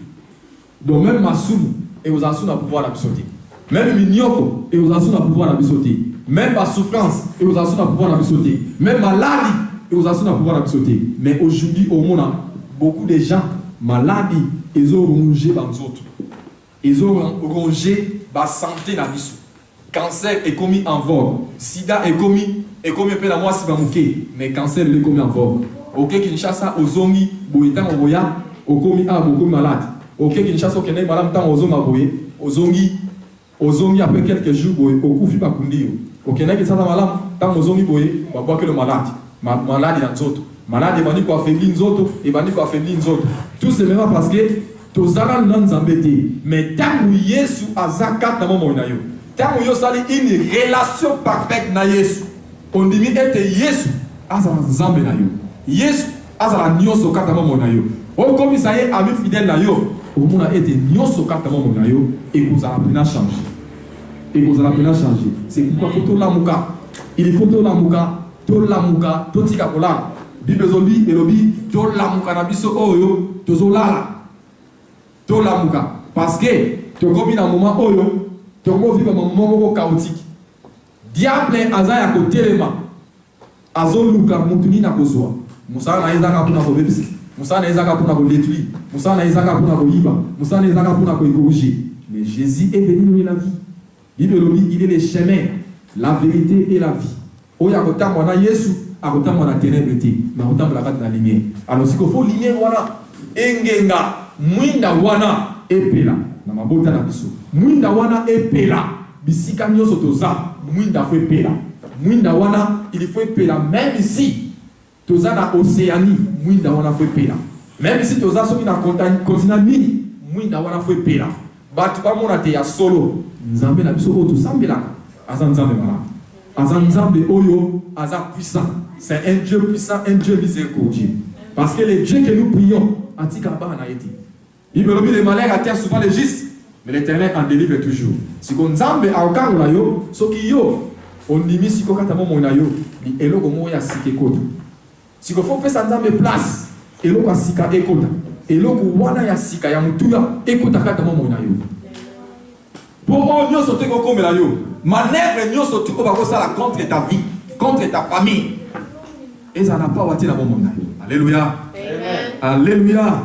Donc même masumu et aux asuna pouvoir la bisoté. Même minyoko et aux asuna pouvoir la bisoté. Même ma souffrance et aux asuna pouvoir la bisoté. Même maladie et aux asuna pouvoir la bisoté. Mais aujourd'hui au monde beaucoup de gens malades ils ont rongé dans autres. Ils ont rongé la santé dans biso. Cancer est commis en vogue. Sida est commis peu la moi si bamouké. Mais cancer est commis en vogue. Ok Kinshasa ozongi boyeta moboya okomi a beaucoup malade. Ok Kinshasa okene malade tant ozonga boye ozongi après quelques jours boye okufi bakundio. Okene ki sasa malade tant ozongi boye babwa que le malade. Malade dans autres. Malade et bandi ko affaibli nzoto et bandi ko affaibli nzoto. Tout simplement parce que tozala nan zambete. Mais tant que Yesu azaka na momo na yo. Tant que yo sali une relation parfaite na Yesu. On dit ete Yesu azala nzambe na yo. Yesu azala nyonso kata momo na yo. O comme ça y est ami fidèle na yo. O mona ete nyonso kata momo na yo et vous allez bien changer. Et vous allez bien changer. C'est pourquoi faut to lamuka. Il faut to lamuka, to tika kola. Bible zombi elobi to lamuka na biso oyo tozolala. To lamuka parce que to komi na moment oyo to ko vivre un moment chaotique. Diable azaya ko telema. Azoluka mutuni na kozwa. Musa na ezaka puna ko bebisi. Musa na ezaka puna ko détruire. Musa na ezaka puna ko yiba. Musa na ezaka puna ko corriger. Mais Jésus est venu donner la vie. Bible zombi il est le chemin, la vérité et la vie. Oya ko tamona Yesu akotamba na ténèbres te na kotamba la na lumière. Alors si ko faut lumière wana engenga mwinda wana epela na mabota na biso. Mwinda wana epela bisika nyoso toza mwinda faut epela. Mwinda wana il faut epela même ici toza na Océanie mwinda wana faut epela. Même si toza soki na continent mini mwinda wana faut epela. Batu ba mona te ya solo nzambe na biso o to sambelaka aza nzambe mala. Aza nzambe oyo aza puissant. C'est un Dieu puissant, un Dieu miséricordieux. Parce que les dieux que nous prions, antika ba na été. Il me dit les malheurs à terre souvent les justes, mais l'Éternel en délivre toujours. Si on nzambe a okango na yo, soki yo on dimi si ko kata mo na yo, ni eloko mo ya sike kota. Si ko faut pesa nzambe place, eloko asika ekota. Eloko wana ya sika ya mutuya ekota kata mo na yo. Pour on nyoso te ko komela yo. Manœuvre nyoso tu ko ba ko sala contre ta vie, contre ta famille. Et ça n'a pas watté la moment. Alléluia. Amen. Alléluia. Amen.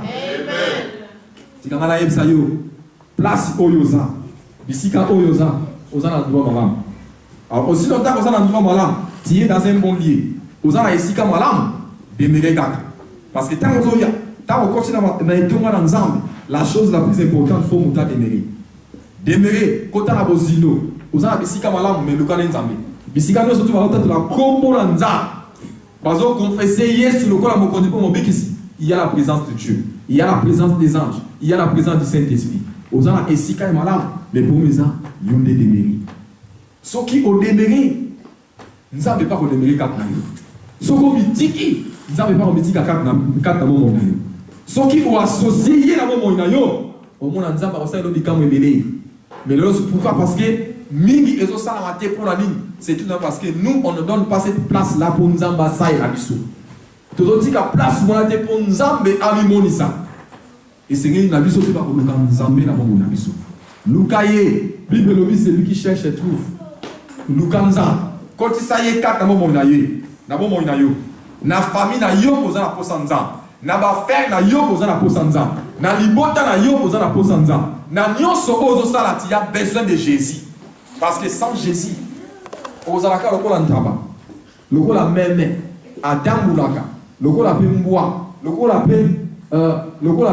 Si quand on a eu ça yo, place Oyoza. Bisika Oyoza. Oza na droit malam. Alors aussi longtemps que Oza na droit malam, tu es dans un bon lieu. Oza na esika malam, demeurer kaka. Parce que tant que tant qu'on continue à être dans Nzambe, la chose la plus importante, il faut monter demeurer. Demeurer, quand on a bozino, Oza na bisika malam, mais le cas Nzambe. Bisika nous surtout va la combo na Nzambe. Parce que confesser yes le corps à mon conduit pour mon bikisi. Il y a la présence de Dieu, il y a la présence des anges, il y a la présence du Saint-Esprit. Aux gens et si quand malade, mais pour mes gens, ils ont des démérites. Ceux qui ont démérité, nous n'avons pas démérité quatre naïs. Ceux qui ont mitiki, nous n'avons pas mitiki quatre naïs. Ceux qui ont associé la moment naïs, au moins nous avons pas dit comme ébélé. Mais là pourquoi? Parce que mingi et ça la maté pour la ligne, c'est tout parce que nous on ne donne pas cette place là pour nous ambasser à bisou. Tout le monde a place pour nous Nzambe à Mimonisa. Et c'est qu'il y a un abisso qui va pour nous Nzambe na mon abisso. Lukaye, Bible lobby c'est lui qui cherche et trouve. Lukanza, quand il s'aille quatre na mon naye, na mon nayo. Na famille na yo posa na posanza. Na ba frère na yo posa na posanza. Na libota na yo posa na posanza. Na nyonso ozo sala ti a besoin de Jésus. Parce que sans Jésus, ozalaka lokola ntaba. Lokola meme, adambulaka. Lokola pe mboa, lokola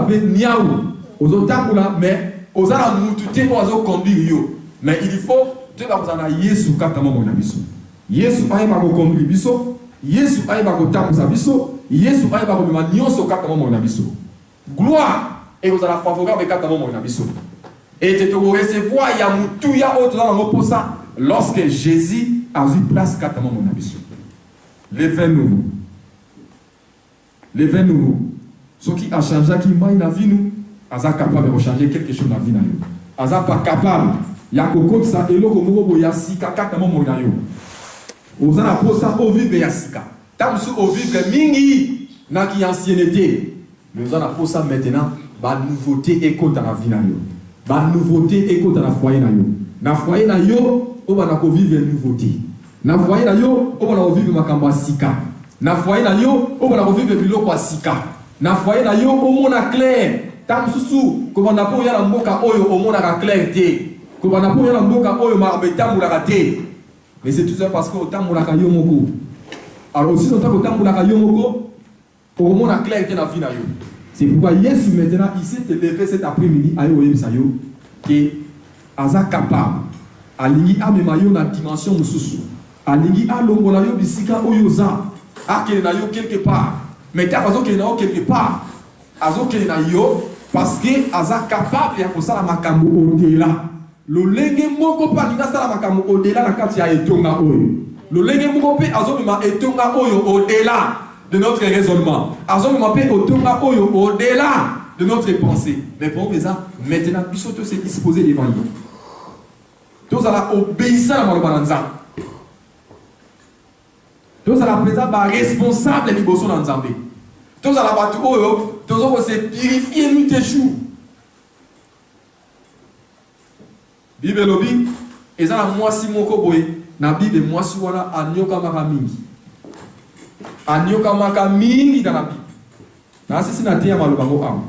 pe niaou, ozotambula mais ozala mutute ozo conduire yo. Mais il faut te ba kozana Yesu kata mo na biso. Yesu aye ba ko conduire biso, Yesu aye ba ko tambuza biso, Yesu aye ba ko mema nyonso kata mo na biso. Gloire et ozala favorable kata mo na biso. Et te recevoir ya mutu ya autre dans le posa lorsque Jésus a eu place kata mo na biso. Les vins nouveaux. Les vins nouveaux. Ce qui a changé, qui m'a la vie, nous, Aza capable de changer quelque chose dans la vie. Aza pas capable. Il y a beaucoup de ça. Et là, comme vous voyez, Sika, Katamo Monayo. Vous avez pour ça, au vivre Yassika. Tant que au vivre Mingi, n'a qui ancienneté. Mais vous avez pour ça maintenant, la nouveauté est contre la vie. La nouveauté est contre la foyer. La foyer, on va vivre une nouveauté. La foyer, on va vivre Makamba Sika. Na foyer na yo o bana vivre biloko asika na foyer na yo o mona clair tam susu ko bana po ya na mboka oyo o mona ka clair te ko bana po ya na mboka oyo marbe tamula ka te. Mais c'est tout ça parce que o tamula ka yo moko. Alors aussi on tamula ka yo moko o mona clair te na vie na yo. C'est pourquoi Yesu maintenant il s'est levé cet après-midi à yo yebisa yo que aza capable alingi amema yo na dimension mususu alingi alongola yo bisika oyo za akele na yo quelque part. Mais ta façon qu'il na yo quelque part. Azo kele na yo parce que aza capable ya kosala makambo au-delà. Le lenge moko pa linga sala makambo au-delà na kati ya etonga oyo. Le lenge moko pe azo mema etonga oyo au-delà de notre raisonnement. Azo mema pe etonga oyo au-delà de notre pensée. Mais pour ça maintenant biso to se disposer devant lui. Tous ala obéissant à malobanza. Tous à la présence responsable de l'Ibosso dans Nzambe. Tous à la batu oyo, tous on se purifier nous tes jours. Bible lobi, et ça la moisi moko boy, na Bible moisi wana anyoka maka mingi. Anyoka maka mingi dans la Bible. Na sisi na tia malobango am.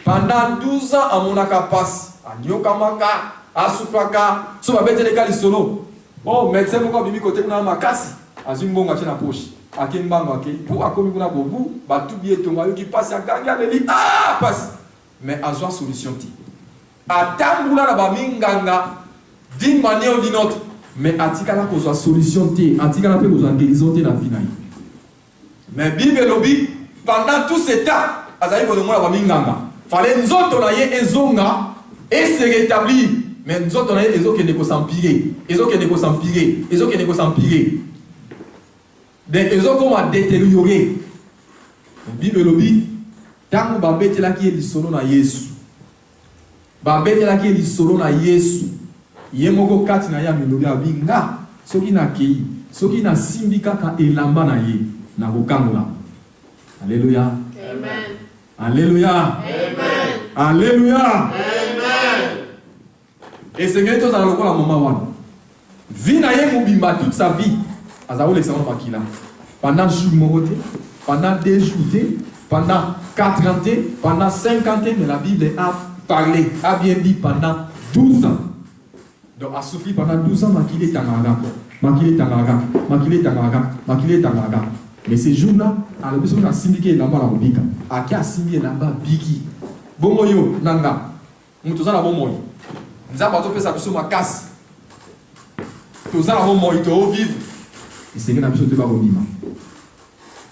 Pendant 12 ans amonaka passe, anyoka maka, asufaka, so ba bete le kali solo. Oh, médecin moko bibi côté na makasi. Azimbonga tena poche akembanga ke pour akomi kuna bobu batu bietonga yo ki passe akanga leli passe mais azwa solution ti atambula na ba minganga d'une manière ou d'une autre mais atikala ko zwa solution ti atikala pe ko zwa guérison ti na vie na ye. Mais Bible lobi pendant tout ce temps azali ko ngona ba minganga fallait nzoto na ye ezonga et se rétablir mais nzoto na ye ezokende ko s'empirer ezokende ko s'empirer. Ils ont comme à détériorer. La Bible le dit, tant que babete la qui est solo na Yesu, babete la qui est solo na Yesu, yemoko kati na ya melodi abinga, soki na kei, soki na simbika ka elamba na ye, na kokangola. Alléluia. Amen. Alléluia. Amen. Alléluia. Amen. Et c'est que tous à la maman wana. Vie na ye mobimba toute sa vie. Pendant pendant 2 jours, pendant 4 ans, pendant 5 ans, mais la Bible a parlé, a bien dit pendant 12 ans. Donc, a souffert pendant 12 ans, Makile Tangaraga. Makile Tangaraga. Makile Tangaraga. Makile Tangaraga. Mais ces jours-là, à la personne qui a signifié là-bas la Bika, à qui a signifié là-bas Biki. Bomoyo, Nanga. Nous tous en avons moyen. Nous avons fait ça sur ma casse. Tous en avons moyen, tu vivre. Et c'est que nous avons fait ça.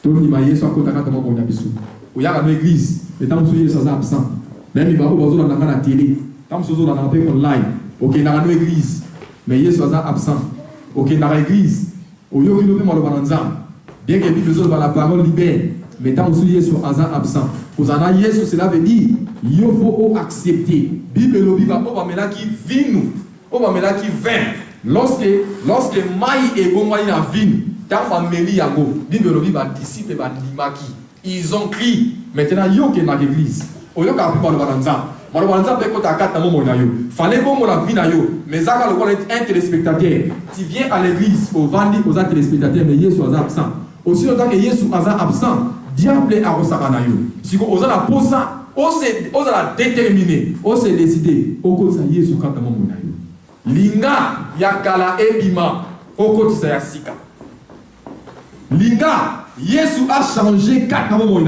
Tout le monde soit content quand on a besoin. Il y a une église, et tant que vous êtes absent. Même si vous êtes dans la télé, tant que vous êtes dans la online, ok, dans une église, mais vous êtes absent. Ok, dans l'église, au lieu de nous faire bien que nous besoin de la parole libère, mais tant que vous êtes absent. Vous en avez Yesu, cela veut dire, il faut accepter. Bible le Bible, on va mettre qui vit nous, on va mettre qui vient. Lorsque maï et bon maï na vin, tant que Méli yago, Bible le Bible disciple va limaki. Ils ont crié. Maintenant, il y a dans l'église. Au lieu qu'à plus de Balanza. Balanza peut être à 4 ans. Fallait bon la vie. Mais ça, quand un téléspectateur, tu viens à l'église, au vandi, aux téléspectateurs, mais Yesu est absent. Aussi longtemps que Yesu est absent, diable est à Rosaranayo. Si on a la pose, on a la déterminer, on s'est décidé, au côté de Yesu, quand on a Linga, Yakala et Bima, au côté de Yasika. Linga, Yesu a changé 4 moments.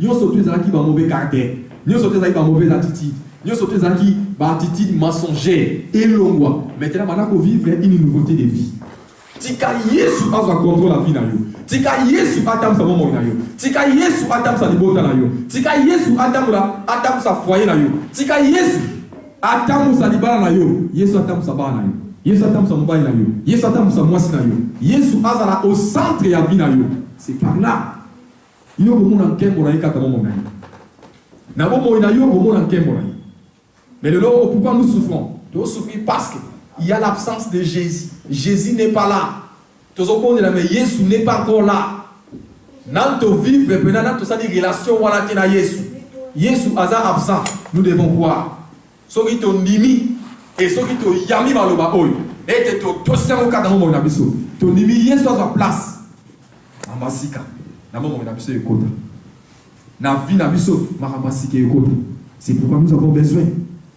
Nous sommes tous qui ont mauvais caractère. Nous sommes tous qui ont mauvaise attitude. Nous sommes tous qui ont attitude mensongère et longue. Maintenant, on vivre une nouveauté de vie. Tika Yesu a contrôle la vie. Tika Yesu a tam sa moment. Tika Yesu a tam sa libota. Tika Yesu a tam sa foyer. Tika Yesu a tam sa libala. Yesu a tam sa bana. Yesu a tam sa mobile. Yesu a tam sa moisi. Yesu a au centre de la vie. C'est par là. Il y a un monde en Kembo. Mais le lot, pourquoi nous souffrons? Nous souffrons parce qu'il y a l'absence de Jésus. Jésus n'est pas là. Tout ce qu'on dit là, mais Jésus n'est pas encore là. Nous vivons maintenant dans toute cette relation avec Jésus. Jésus est absent. Nous devons voir. Ceux qui sont nimi et ceux qui sont yami maloba oy. Et tout ça au cas de mon abisso. Ton nimi Jésus à sa place. Amasika. C'est pourquoi nous avons besoin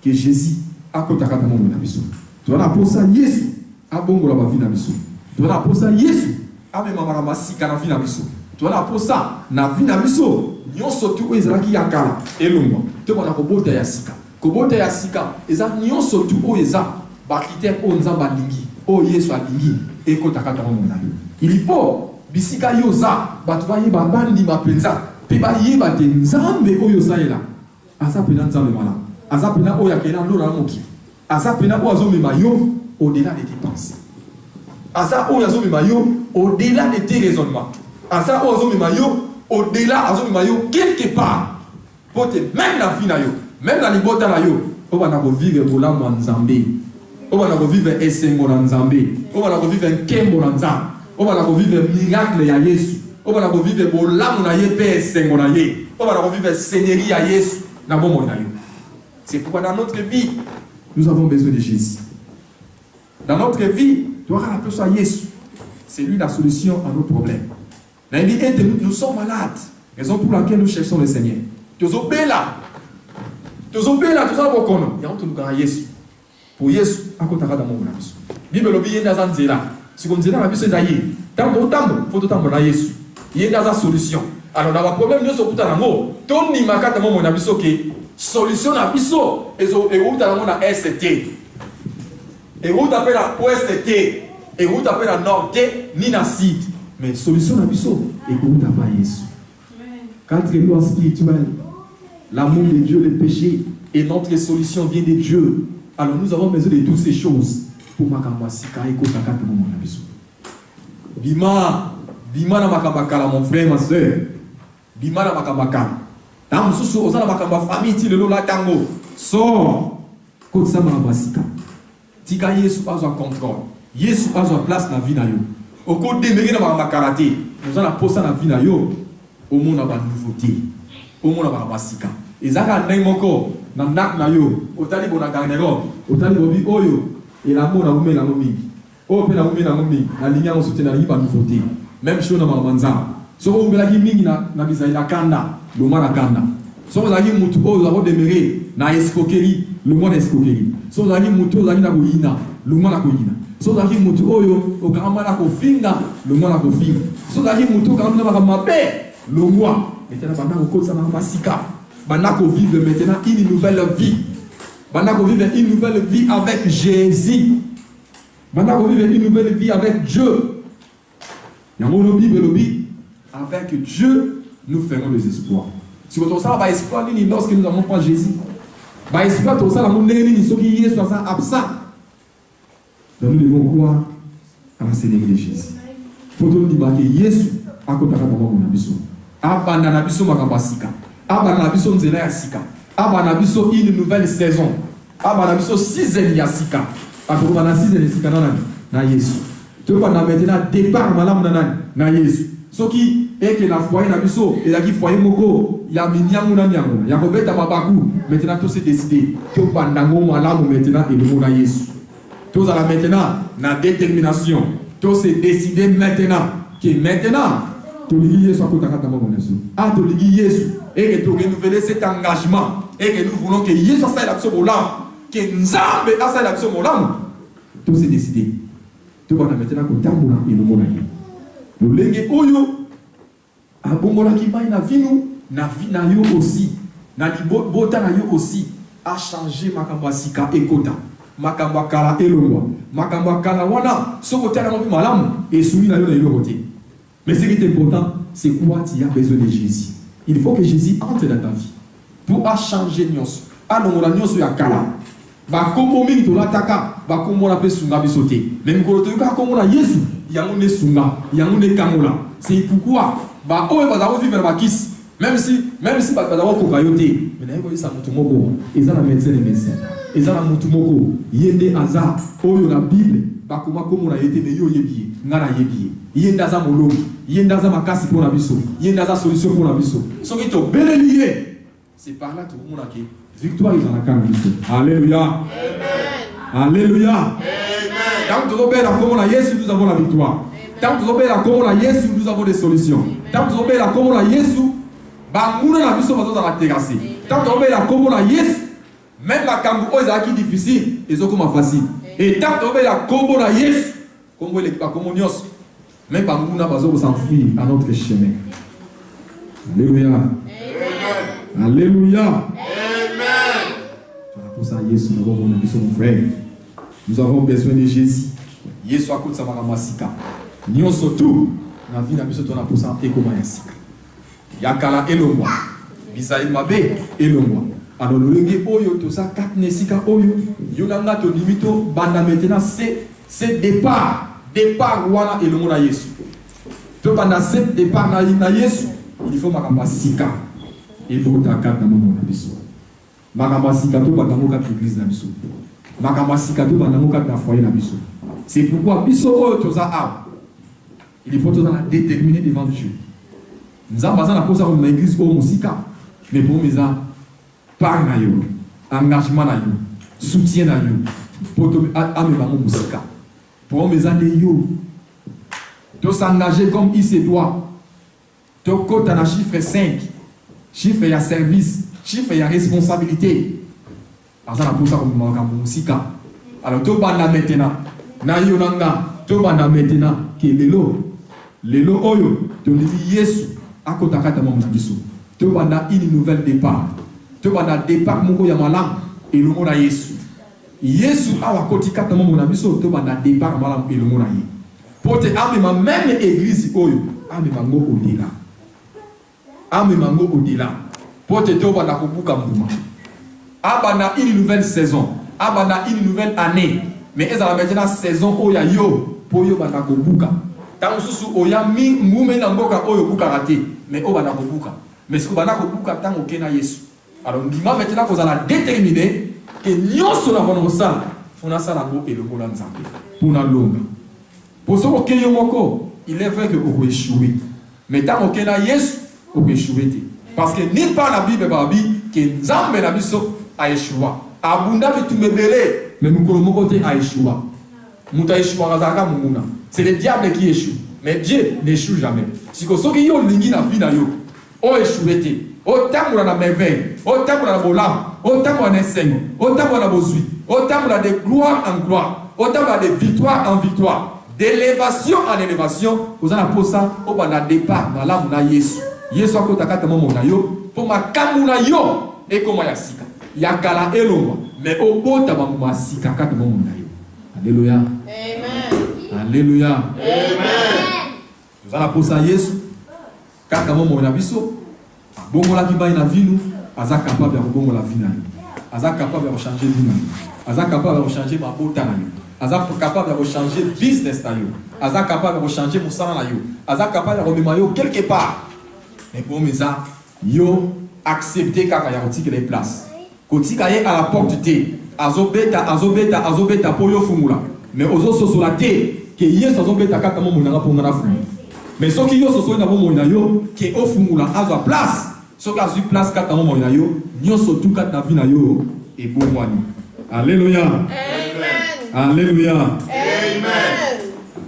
que Jésus a côté à mon abisso. Tu vas pour ça Jésus a bon la vie nabisso. Tu vas pour ça Jésus a même masika na vie nabisso. Tu vas pour ça na vie nabisso. Nyon sotu ezalaki yakala elongo. Tu vas ko bota ya sika. Ko bota ya sika eza nyon sotu o eza ba critère o nzamba lingi. O Yesu alingi e ko takata mon nabisso. Il faut bisika yoza batuba yeba bandi mapenza pe ba yeba te nzambe oyo saela asa pena nzambe mala asa pena oya kena lora moki asa pena o azo mema yo au-delà de tes pensées asa oya azo mema yo au-delà de tes raisonnements asa o azo mema yo au-delà azo mema yo quelque part pour te même la vie na yo même la libota na yo o bana ko vivre bolamwa nzambe o bana ko vivre esengo na nzambe o bana ko vivre nkembo na nzambe on va vivre un miracle à Jésus. On va vivre un lam na yé sengo na yé. On va vivre seigneurie à Jésus na bon na yo. C'est pourquoi dans notre vie, nous avons besoin de Jésus. Dans notre vie, tu auras la personne à Jésus. C'est lui la solution à nos problèmes. Nous sommes malades. Raison pour laquelle nous cherchons le Seigneur. Tu obéis là. Tu obéis là, tu sais pas comment. Il y a un truc à Jésus. Pour Jésus, à côté de mon âme. Bible l'obéit dans un zéla. Si on dit là, la puissance d'ailleurs, tant il faut autant de Jésus. Il y a une solution. Alors, dans le problème, nous sommes tous dans le mot. Ton nimaka de mon abisso qui solution à bisso et où dans le monde à ST. Et où t'appelles la OST. Et où t'appelles la Nord ni la Sud. Mais solution à bisso et où t'appelles Jésus. Quatre lois spirituelles, l'amour de Dieu, le péché et notre solution vient de Dieu. Alors, nous avons besoin de toutes ces choses. Pour Makambasika et Kotakata mon abisso. Bima na makambakala mon frère, ma soeur. Bima na makambakala. Dans sous aux makamba famille ti le la tango. Sors. Kotsa makambasika. Tika Yesu a son contrôle. Yesu a son place na vie na yo. Au côté de na makambakala te. Nous allons poser na vie na yo. Au monde na nouveauté. Au monde na makambasika. Ezaka ndai moko na nak na yo. Otali bona garnero. Otali bobi oyo. Et l'amour n'a pas la moumi. Oh, pe la moumi na moumi. La ligne on soutient la ligne par nouveauté. Même chose dans ma manza. So on veut la gimmi na bisaï la kanda. Loma la kanda. So vous avez mutu o vous avez demeuré na escroquerie, le monde escroquerie. So vous avez mutu vous avez na koyina, le monde na koyina. So vous avez mutu oyo o kama na kofinga, le monde na kofinga. So vous avez mutu kama na mabe, le moi. Maintenant banda ko kosa na masika. Banda ko vivre maintenant une nouvelle vie. Banda ko vivre une nouvelle vie avec Jésus. Banda ko vivre une nouvelle vie avec Dieu. Yango lobi belobi avec Dieu nous ferons des espoirs. Si vous avez un espoir, lorsque nous n'avons pas Jésus, un espoir, tout ça, nous avons Jésus absent. Donc nous devons croire à la Seigneur de Jésus. Il faut nous dire que Jésus a côté de mon abisso. Abana abisso makambasika. Abana abisso nzela ya sika. Abana abisso une nouvelle saison. Abana abisso 6 ans ya sika. Abana 6 ans ya sika na Jésus. Tu vas maintenant départ malam na Jésus. Ce qui est que la foyer na biso et la qui foyer moko ya minyangu na nyangu ya kobeta mabaku maintenant tout s'est décidé que bandango malamu maintenant et le mot na Yesu tous à la maintenant na détermination tout s'est décidé maintenant que maintenant tout le Yesu a kotaka ta mon Yesu ah tout le Yesu et que tout renouveler cet engagement et que nous voulons que Yesu ça la biso bolam que nzambe ça la biso bolam tout s'est décidé tout va maintenant kotambola et le mot na Yesu le lenge oyo abongola ki bay na vinu na vi na yo aussi na libota na yo aussi a changé makambo sika ekota makambo kala elongwa makambo kala wana soko tala mo malamu et soumis na yo na yo côté mais ce qui est important c'est quoi tu as besoin de Jésus il faut que Jésus entre dans ta vie pour a changer nyonso a longola nyonso ya kala ba kombo mingi to lataka ba kombo na pe sunga bisote même ko to ka kombo na Yesu yango ne sunga yango ne kamola c'est pourquoi ba oyo bazako vivre ba kisi même si bazako kokayote mais na ko isa mutu moko ezala médecin et médecin ezala mutu moko yende aza oyo na Bible ba koma komo na yete me yo yebiye ngana yebiye yende aza molongi yende aza makasi pour na biso yende aza solution pour na biso soki to belelié c'est par là que on a que victoire est dans la canne biso alléluia amen alléluia amen donc to bela komo na Yesu nous avons la victoire. Tant que nous avons la Yesu, nous avons des solutions. Tant que nous avons la Yesu, banguna na biso bazo la terrasse. Tant que nous avons la Yesu, même la kambu est difficile, ils ont comme facile. Et tant que nous avons la Yesu, comme vous l'êtes pas comme nyos, même banguna bazo s'enfuir à notre chemin. Alléluia. Amen. Alléluia. Amen. Pour ça Yesu nous avons mon frère. Nous avons besoin de Jésus. Yesu a côté ça va masika. Nous surtout na vie na biso to na posa ekoma ya sika yakala elongwa bisaï mabe elongwa alors le lenge oyo to sa katne sika oyo yonanga to limito banda maintenant c'est départ wana elongo na Yesu to banda c'est départ na Yesu il faut makamba sika et pour ta carte na mama na biso makamba sika to banda mo ka église na biso makamba sika to banda mo ka na foyer na biso c'est pourquoi biso oyo to sa a il faut tout déterminer devant Dieu. Nous avons besoin de faire une église au Mosika, mais pour nous, par engagement, soutien, pour nous, Mosika. Pour nous, de s'engager comme il se doit. De côté dans chiffre 5, chiffre il y a service, chiffre il y a responsabilité. Par exemple, pour ça, on va Mosika. Alors, tout le monde maintenant, tout le monde maintenant, qui est Lelo oyo to libi Yesu akotaka ta mama biso to banda une nouvelle départ to banda départ moko ya malam elongo na Yesu awa kotika ta mama biso to banda départ malam elongo na ye pote amema même église oyo amema ngo odila pote to banda kobuka mbuma abana une nouvelle saison abana une nouvelle année mais ezala maintenant saison oya yo po yo banda kobuka. Tant sous oya mi mume na mboka oyo buka raté mais o bana kobuka mais ce que bana kobuka tant okena Yesu alors ndima maintenant ko za déterminer que nyonso na bono sala fona sala ngo elongo la nzambe pour na longa pour ce que yo moko il est vrai que o échouer mais tant okena Yesu o échouer parce que ni pas la Bible babi que nzambe na biso a échoué abunda bitumebele mais mukolo moko te a échoué muta échoué razaka mumuna. C'est le diable qui échoue. Mais Dieu n'échoue jamais. Si vous avez échoué na vie na yo, o échoué te, autant on a merveille, autant on a bolam, autant on a seigne, autant on a bozui, autant on a de gloire en gloire, autant on a de victoire en victoire, d'élévation en élévation. Vous en avez pour ça, on a départ dans l'âme de Yesu. Yesu a côté de mon yo, pour ma kamuna yo, et comment ya sika. Ya kala elongo, mais au bout de ma sika kat mon yo. Alléluia. Amen. Alléluia. Amen. Vous en avez pour ça Yesu, kat mon yo. Bongo la qui va na vie nous, aza capable de bongo la vie na nous. Aza capable de changer vie na nous. Aza capable de changer ma bota na nous. Aza capable de changer business na yo. Aza capable de changer mon salaire na yo. Aza capable de remettre yo quelque part. Mais pour mes ça, yo accepter kaka ya roti les places. Koti kaye à la porte té. Azobeta pour yo fumula. Mais ozo soso la té que yeso azobeta kaka mo monanga pour ngana fumu. Mais ceux qui yo soso na mo monanga yo que o fumula azo place. Ce qui a eu place quand on a eu, nous sommes tous quatre dans la vie nayo et bon wani. Alléluia. Amen. Alléluia. Amen.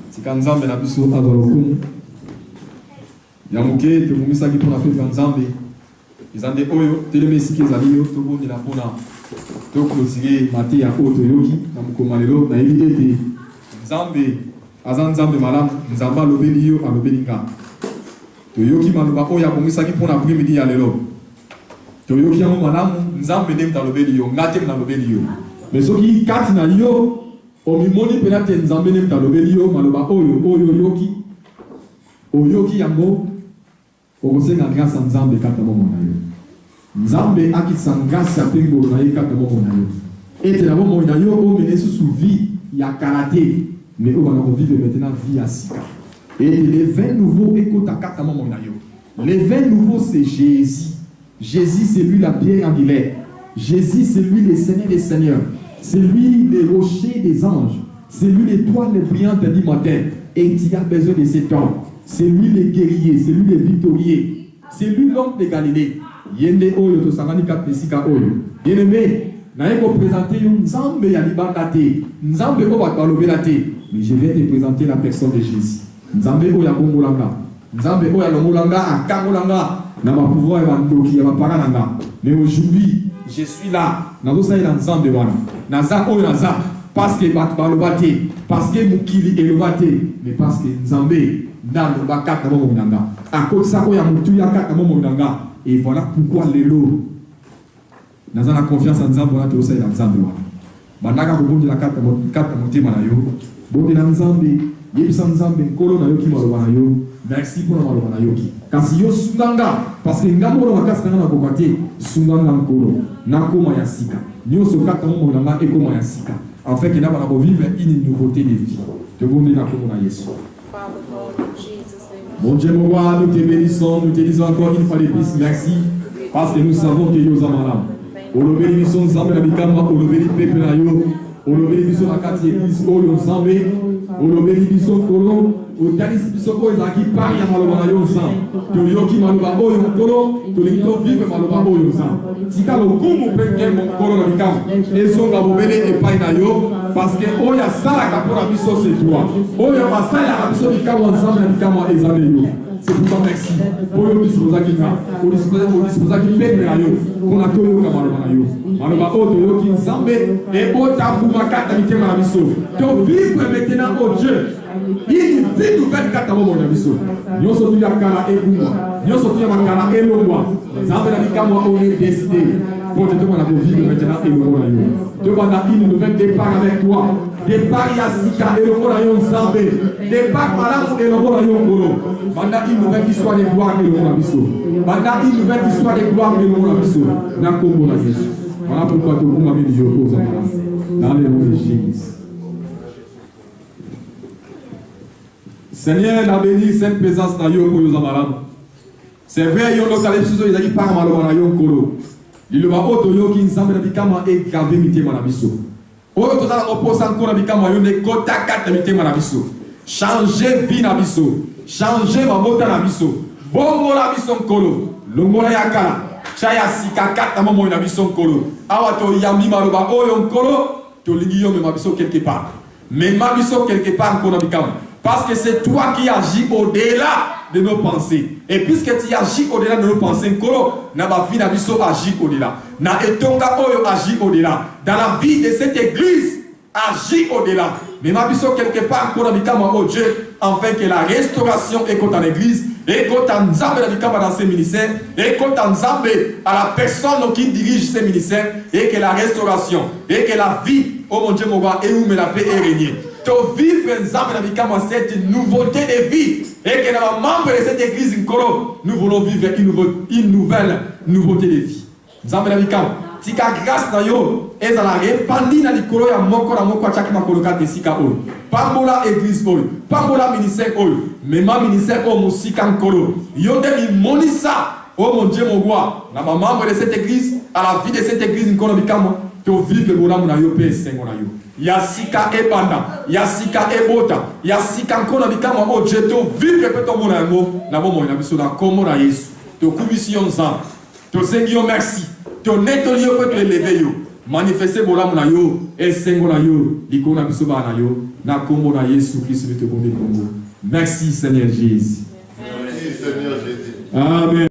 Si quand Nzambe na biso adorokum, ya moke te mumisa ki pona pe Nzambe. Izande oyo telemesi ki ezali yo to boni na pona to clôturer maté ya oto yoki na mukomalelo na eli ete Nzambe azan Nzambe malamu Nzamba lobeli yo alobeli nga. Toyoki maluba oya bongisaki pona après-midi ya lelo. Toyoki yango malamu Nzambe ndem talobeli yo ngate mnalobeli yo. Mais soki kati na yo omimoni penate Nzambe ndem talobeli yo maluba oyo yoki oyoki yango okosenga grâce à Nzambe kata momo na yo. Nzambe akitsa grâce ya pengo na ye kata momo na yo. Ete na momo na yo o mene sous vie ya karaté mais on va vivre maintenant vie à sika. Et les vins nouveaux, écoute à quatre moments. Les vins nouveaux, c'est Jésus. Jésus, c'est lui la pierre angulaire. Jésus, c'est lui le Seigneur des Seigneurs. C'est lui le rocher des anges. C'est lui l'étoile brillante du matin. Et tu as besoin de cet homme. C'est lui le guerrier. C'est lui le victorieux. C'est lui l'homme de Galilée. Yende oyo to sangani kat pesika oyo. Bien-aimé, na yeko présenter Nzambe ya libandate. Nzambe ko ba balobelate. Mais je vais te présenter la personne de Jésus. Nzambe oya bongolanga. Nzambe oya longolanga akangolanga. Na ma pouvoir ya ndoki ya paranga. Mais aujourd'hui, je suis là. Nazo sa ila Nzambe wana. Naza oyo naza parce que bat balobate, parce que mukili elobate, mais parce que Nzambe ndalo bakata momo nanga. Akotsa oya mutu ya kata momo nanga. Et voilà pourquoi lelo naza na confiance en Nzambe wana to sa ila Nzambe wana. Bandaka kubundi la kata motema na yo. Bondi na Nzambe yebisa Nzambe nkolo na yo ki maloba na yo. Merci pour la maloba na yo ki. Kasi yo sunganga parce que ngambo na makasi na kokate sunganga nkolo na koma ya sika. Nyoso kata mo na ma ekoma ya sika. En fait que na ba vivre une nouveauté de vie. Te bondi na koma na Yesu. Mon Dieu, mon roi, nous te bénissons, nous te disons encore une fois de plus merci parce que nous savons que nous sommes là. Olobeli biso Nzambe na bikama, olobeli pepe na yo, olobeli biso na kati église oyo Nzambe, olobeli biso kolo, otalisi biso ko ezaki pari ya maloba na yo Nzambe. Toyoki maloba oyo kolo, tolingi to vivre maloba oyo Nzambe. Tika lokumu peke mon kolo na bikama, ezonga bobele epai na yo parce que oyo asalaka mpona biso c'est toi. Oyo asalaka biso bikama Nzambe na bikama ezali yo. C'est pourquoi merci. Pour le disposa qui va, pour le disposa qui fait de la yo, pour la toyo kamaloba na yo. Maloba oto yo ki Nzambe et ota kumaka tamite na biso. To vivre maintenant au Dieu. Il vit nouvelle kata mo na biso. Nyoso tu ya kala e kuma. Nyoso tu ya makala e longwa. Nzambe na bikama on est décidé. Pour te demander de vivre maintenant et le monde à yo. Te demander une nouvelle départ avec toi. Départ ya sika et le monde à yo Nzambe. Départ malamu et le monde à yo ngolo. Banda une nouvelle histoire de gloire et le monde à biso. Banda une nouvelle histoire de gloire et le monde à biso. Na kombo na Jésus. Voilà pourquoi tu m'as mis Dieu aux hommes. Dans le nom de Jésus. Seigneur, la béni cette présence na yo pour yo zamalam. C'est vrai yo lokalé biso ezaki par maloba na yo ngolo. Liloba oto yo ki Nzambe na bikama e gavé mitema na biso. Oyo tozala oposa nkona bikama yo ne kota kata mitema na biso. Changer vie na biso. Changer mabota na biso. Bongo na biso nkolo. Longola ya kala. Chaya sika kata momo na biso nkolo. Awa to yambi maloba oyo nkolo to lingi yo me mabiso quelque part. Mais mabiso quelque part nkona bikama. Parce que c'est toi qui agis au-delà de nos pensées. Et puisque tu agis au-delà de nos pensées, na ma vie n'abisso agit au-delà. Na etonga oyo agit au-delà. Dans la vie de cette église, agit au-delà. Mais ma biso quelque part, oh Dieu, afin que la restauration est dans l'église, et quand on dans ces ministères, et quand on à la personne qui dirige ces ministères, et que la restauration, et que la vie, oh mon Dieu, mon roi, et où me la paix est régnée. De vivre cette nouveauté de vie, et que les membres de cette église, nous voulons vivre une nouvelle nouveauté de vie. Tika grâce na yo ezala répandue na likolo ya moko na moko chaki makoloka desika oyo pambola église oyo pambola ministère oyo mema ministère o musika nkolo yo nde monisa oh mon Dieu mon roi na membre de cette église à la vie de cette église nkolo bikamo to vivre bolamu na yo pe sengo na yo ya sika ebanda ya sika ebota ya sika nkolo bikamo oh Dieu to vivre pe to mona yango na momo na biso na komo na Yesu to kubision nzambe to sengio merci ton étolio peut te élever yo manifester bolam na yo et sengo na yo likona biso ba na yo na kombo na Yesu Christ te bombe Congo. Merci Seigneur Jésus. Merci Seigneur Jésus. Amen.